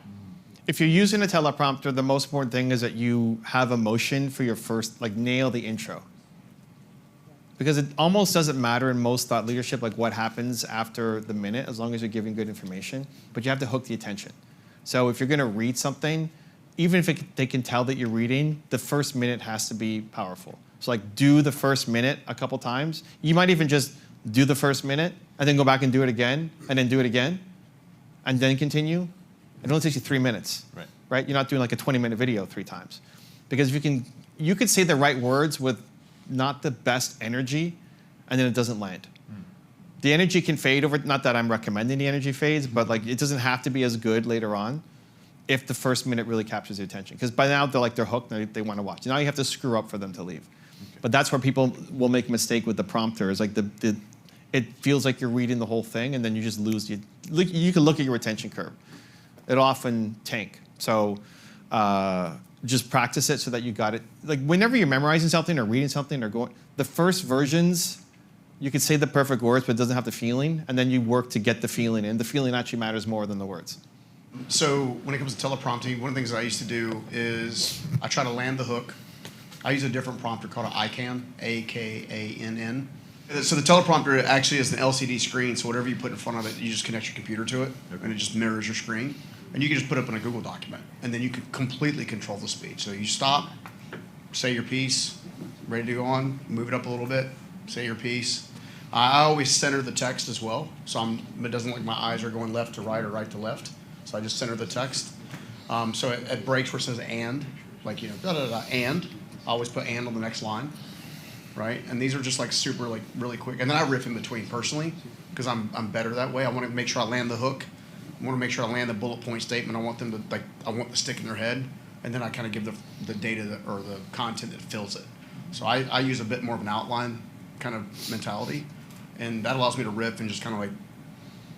If you're using a teleprompter, the most important thing is that you have emotion for your first, like nail the intro. Because it almost doesn't matter in most thought leadership, like what happens after the minute, as long as you're giving good information. But you have to hook the attention. So if you're going to read something, even if they can tell that you're reading, the first minute has to be powerful. So like do the first minute a couple times. You might even just do the first minute and then go back and do it again and then do it again and then continue. It only takes you 3 minutes, right? You're not doing like a 20-minute video 3 times. Because if you could say the right words with not the best energy, and then it doesn't land. The energy can fade over, not that I'm recommending the energy fades, but like it doesn't have to be as good later on if the first minute really captures the attention. Because by now they're hooked, they want to watch. Now you have to screw up for them to leave. Okay. But that's where people will make a mistake with the prompter, is like it feels like you're reading the whole thing, and then you just lose, you can look at your retention curve. It'll often tank. So just practice it so that you got it. Like whenever you're memorizing something or reading something or going, the first versions, you could say the perfect words, but it doesn't have the feeling, and then you work to get the feeling in. The feeling actually matters more than the words. So when it comes to teleprompting, one of the things that I used to do is I try to land the hook. I use a different prompter called an ICANN, A-K-A-N-N. So the teleprompter actually is an LCD screen, so whatever you put in front of it, you just connect your computer to it, and it just mirrors your screen. And you can just put it up in a Google document, and then you can completely control the speed. So you stop, say your piece, ready to go on, move it up a little bit, say your piece. I always center the text as well, so it doesn't look like my eyes are going left to right or right to left. So I just center the text. So at breaks where it says and, like, and, I always put and on the next line, right? And these are just like super, like really quick. And then I riff in between personally, because I'm better that way. I want to make sure I land the hook. I want to make sure I land the bullet point statement. I want them to, I want the stick in their head, and then I kind of give the data or the content that fills it. So I use a bit more of an outline kind of mentality, and that allows me to riff and just kind of like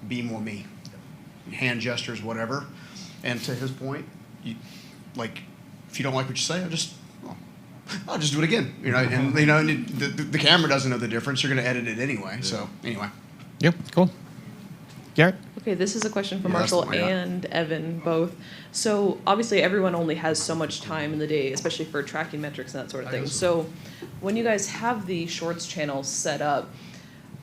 be more me. Hand gestures, whatever. And to his point, if you don't like what you say, I'll just do it again. And the camera doesn't know the difference. You're going to edit it anyway. Yeah. So anyway. Yep. Cool. Garrett? Okay, this is a question for Marshall and Evan both. So obviously everyone only has so much time in the day, especially for tracking metrics and that sort of thing. So when you guys have the shorts channel set up,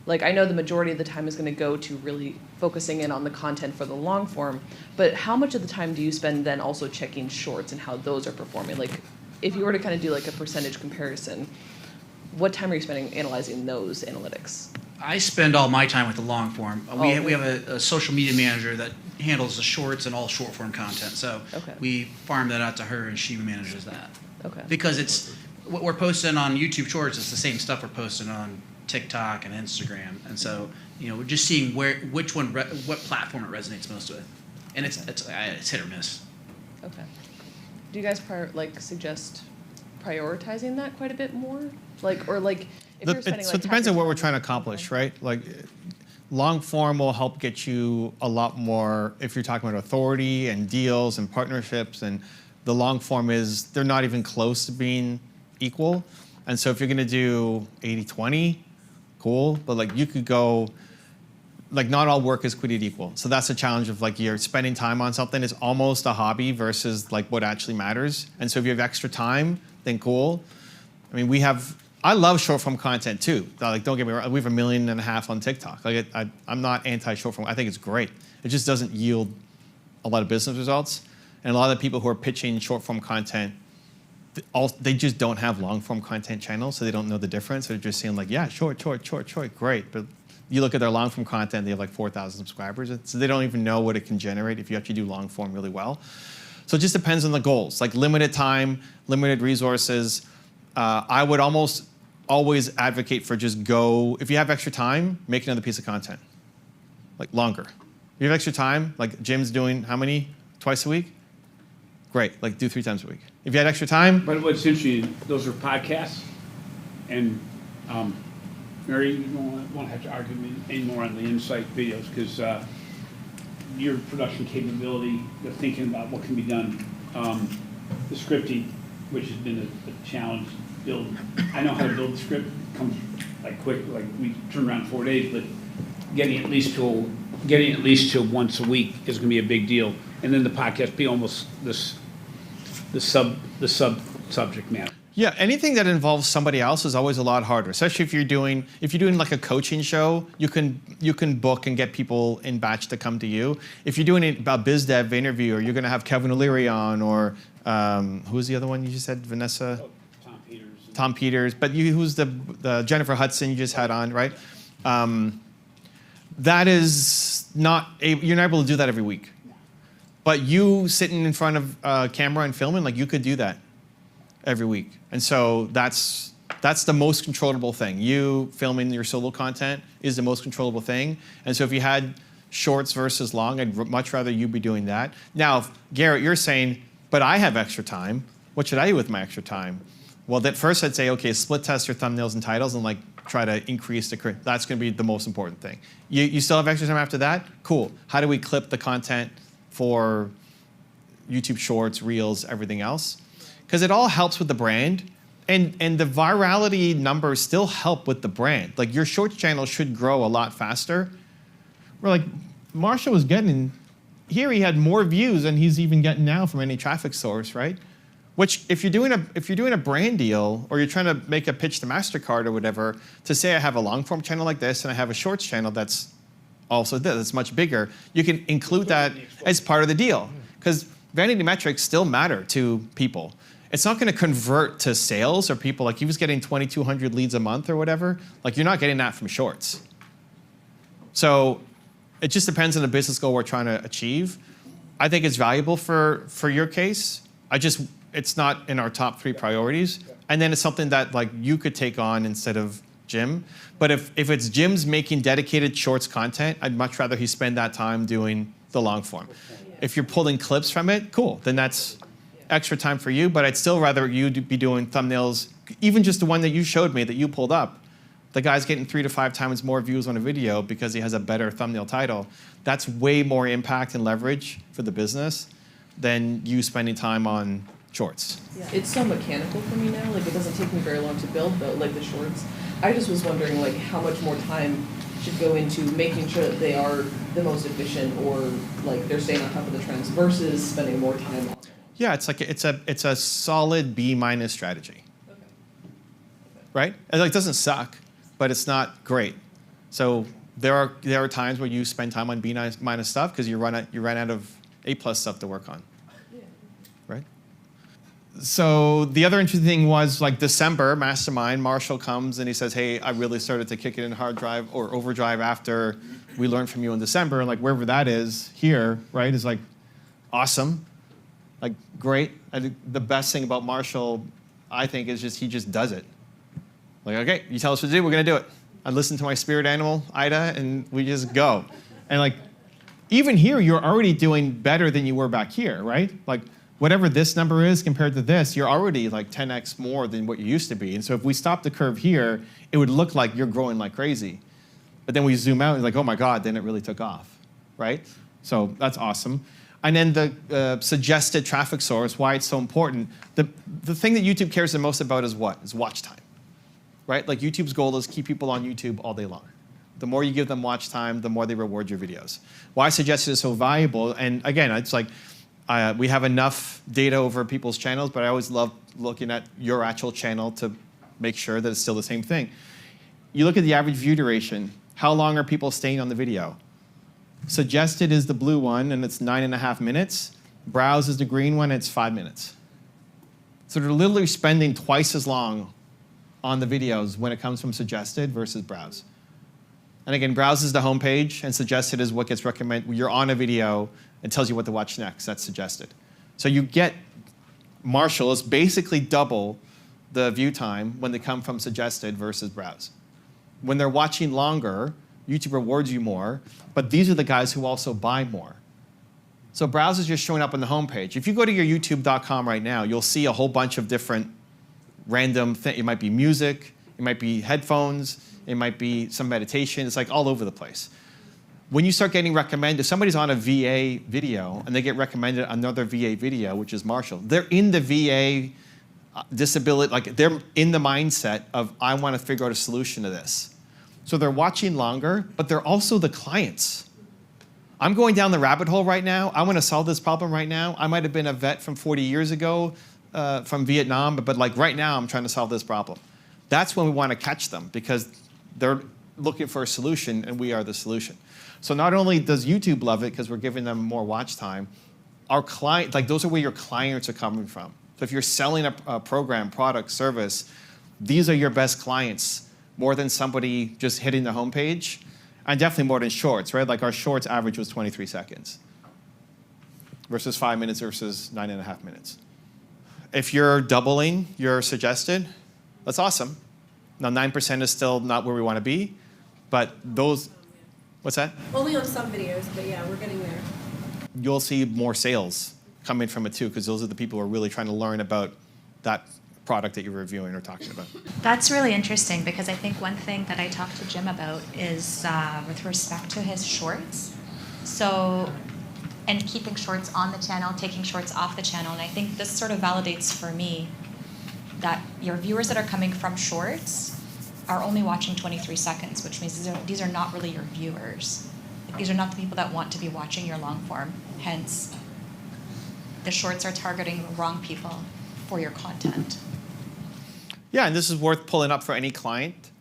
like I know the majority of the time is going to go to really focusing in on the content for the long form, but how much of the time do you spend then also checking shorts and how those are performing? Like if you were to kind of do like a percentage comparison, what time are you spending analyzing those analytics? I spend all my time with the long form. We have a social media manager that handles the shorts and all short form content. So we farm that out to her, and she manages that. Okay. Because what we're posting on YouTube Shorts is the same stuff we're posting on TikTok and Instagram, and so we're just seeing what platform it resonates most with, and it's hit or miss. Okay. Do you guys suggest prioritizing that quite a bit more? If you're spending So it depends on what we're trying to accomplish, right? Like, long form will help get you a lot more if you're talking about authority and deals and partnerships, and the long form they're not even close to being equal. And so if you're gonna do 80-20, cool, but you could go, not all work is created equal. So that's the challenge of you're spending time on something is almost a hobby versus what actually matters. And so if you have extra time, then cool. I mean, I love short form content too. Don't get me wrong, we have 1.5 million on TikTok. I'm not anti short form. I think it's great. It just doesn't yield a lot of business results. And a lot of the people who are pitching short form content, they just don't have long form content channels, so they don't know the difference. They're just saying yeah, short, great. But you look at their long form content, they have 4,000 subscribers. So they don't even know what it can generate if you actually do long form really well. So it just depends on the goals, limited time, limited resources. I would almost always advocate for if you have extra time, make another piece of content, longer. If you have extra time, Jim's doing how many? Twice a week? Great, do 3 times a week. If you had extra time. But what's interesting, those are podcasts, and Mary, you don't want to have to argue anymore on the insight videos, because your production capability, the thinking about what can be done, the scripting, which has been a challenge. I know how to build the script. It comes quick, we turn around in 4 days, but getting at least to once a week is going to be a big deal. And then the podcast be almost the subject matter. Yeah, anything that involves somebody else is always a lot harder, especially if you're doing a coaching show. You can book and get people in batch to come to you. If you're doing a biz dev interview, or you're going to have Kevin O'Leary on, or who's the other one you just said, Vanessa? Tom Peters. But who's the Jennifer Hudson you just had on, right? That is you're not able to do that every week. But you sitting in front of a camera and filming, you could do that every week. And so that's the most controllable thing. You filming your solo content is the most controllable thing. And so if you had shorts versus long, I'd much rather you be doing that. Now, Garrett, you're saying, but I have extra time. What should I do with my extra time? Well, at first I'd say, okay, split test your thumbnails and titles and try to increase that's going to be the most important thing. You still have extra time after that? Cool. How do we clip the content for YouTube Shorts, Reels, everything else? Because it all helps with the brand, and the virality numbers still help with the brand. Your Shorts channel should grow a lot faster. We're Marshall was getting, here he had more views than he's even getting now from any traffic source, right? Which, if you're doing a brand deal, or you're trying to make a pitch to MasterCard or whatever, to say I have a long form channel like this and I have a Shorts channel that's also that's much bigger, you can include that as part of the deal. Because vanity metrics still matter to people. It's not going to convert to sales or people he was getting 2,200 leads a month or whatever. You're not getting that from Shorts. So it just depends on the business goal we're trying to achieve. I think it's valuable for your case. It's not in our top 3 priorities. And then it's something that you could take on instead of Jim. But if it's Jim's making dedicated Shorts content, I'd much rather he spend that time doing the long form. If you're pulling clips from it, cool, then that's extra time for you, but I'd still rather you be doing thumbnails, even just the one that you showed me that you pulled up. The guy's getting 3 to 5 times more views on a video because he has a better thumbnail title. That's way more impact and leverage for the business than you spending time on Shorts. Yeah, it's so mechanical for me now. It doesn't take me very long to build, though, the Shorts. I just was wondering, how much more time should go into making sure that they are the most efficient, or they're staying on top of the trends versus spending more time on it. Yeah, it's a solid B- strategy. Okay. Right? It doesn't suck, but it's not great. So there are times where you spend time on B- stuff because you run out of A+ stuff to work on. Yeah. Right? So the other interesting thing was December Mastermind, Marshall comes and he says, hey, I really started to kick it in hard drive or overdrive after we learned from you in December, and wherever that is here, right, is awesome. Great. I think the best thing about Marshall I think, is just he just does it. Like, okay, you tell us what to do, we're gonna do it. I listen to my spirit animal, Ida, and we just go. And like, even here, you're already doing better than you were back here, right? Like, whatever this number is compared to this, you're already like 10x more than what you used to be. And so if we stop the curve here, it would look like you're growing like crazy. But then we zoom out and like, oh my God, then it really took off, right? So that's awesome. And then the suggested traffic source, why it's so important. The thing that YouTube cares the most about is what? Is watch time, right? Like YouTube's goal is keep people on YouTube all day long. The more you give them watch time, the more they reward your videos. Why suggested is so valuable, and again, it's like we have enough data over people's channels, but I always love looking at your actual channel to make sure that it's still the same thing. You look at the average view duration. How long are people staying on the video? Suggested is the blue one, and it's 9.5 minutes. Browse is the green one, and it's 5 minutes. So they're literally spending twice as long on the videos when it comes from suggested versus browse. And again, browse is the home page, and suggested is what gets recommended. You're on a video, it tells you what to watch next. That's suggested. So you get, Marshall is basically double the view time when they come from suggested versus browse. When they're watching longer, YouTube rewards you more, but these are the guys who also buy more. So browse is just showing up on the home page. If you go to your youtube.com right now, you'll see a whole bunch of different random things. It might be music, it might be headphones, it might be some meditation. It's like all over the place. When you start getting recommended, if somebody's on a VA video and they get recommended another VA video, which is Marshall, they're in the VA disability, like they're in the mindset of, I want to figure out a solution to this. So they're watching longer, but they're also the clients. I'm going down the rabbit hole right now. I want to solve this problem right now. I might have been a vet from 40 years ago from Vietnam, but like right now I'm trying to solve this problem. That's when we want to catch them because they're looking for a solution and we are the solution. So not only does YouTube love it because we're giving them more watch time, our client, like those are where your clients are coming from. So if you're selling a program, product, service, these are your best clients more than somebody just hitting the homepage, and definitely more than shorts, right? Like our shorts average was 23 seconds versus 5 minutes versus 9.5 minutes. If you're doubling your suggested, that's awesome. Now 9% is still not where we want to be, but those, what's that? Only on some videos, but yeah, we're getting there. You'll see more sales coming from it too, because those are the people who are really trying to learn about that product that you're reviewing or talking about. That's really interesting because I think one thing that I talked to Jim about is with respect to his shorts. So, and keeping shorts on the channel, taking shorts off the channel. And I think this sort of validates for me that your viewers that are coming from shorts are only watching 23 seconds, which means these are not really your viewers. These are not the people that want to be watching your long form. Hence, the shorts are targeting the wrong people for your content. Yeah, and this is worth pulling up for any client.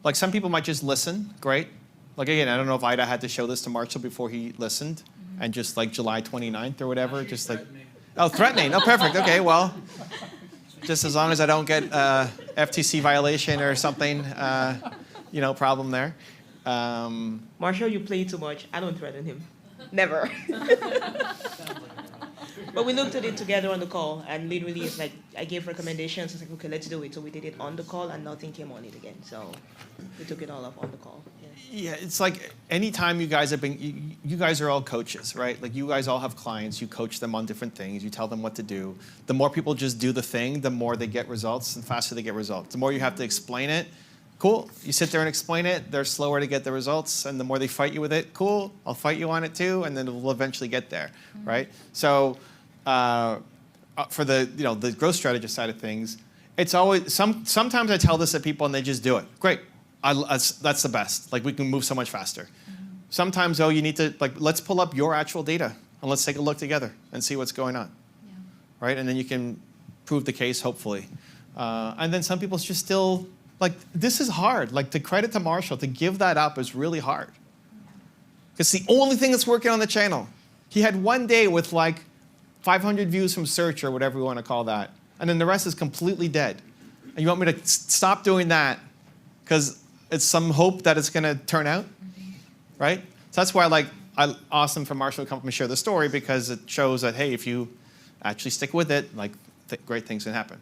Like some people might just listen, great. Like again, I don't know if Ida had to show this to Marshall before he listened, and just like July 29th or whatever, just like, oh, threatening, oh, perfect, okay, well, just as long as I don't get FTC violation or something, you know, problem there. Marshall, you play too much. I don't threaten him. Never. But we looked at it together on the call, and literally it's like I gave recommendations. It's like, okay, let's do it. So we did it on the call, and nothing came on it again. So we took it all up on the call. Yeah, it's like anytime you guys have been, you guys are all coaches, right? Like you guys all have clients, you coach them on different things, you tell them what to do. The more people just do the thing, the more they get results and faster they get results. The more you have to explain it, cool. You sit there and explain it, they're slower to get the results, and the more they fight you with it, cool, I'll fight you on it too, and then we'll eventually get there, right? So for the, you know, the growth strategist side of things, it's always, sometimes I tell this to people and they just do it. Great. That's the best. Like we can move so much faster. Mm-hmm. Sometimes, oh, you need to, like, let's pull up your actual data and let's take a look together and see what's going on. Yeah. Right? And then you can prove the case, hopefully. And then some people just still, like, this is hard. Like, to credit to Marshall, to give that up is really hard. It's the only thing that's working on the channel. He had one day with like 500 views from search or whatever we want to call that. And then the rest is completely dead. And you want me to stop doing that because it's some hope that it's going to turn out, right? So that's why awesome for Marshall to come up and share the story because it shows that, hey, if you actually stick with it, like great things can happen.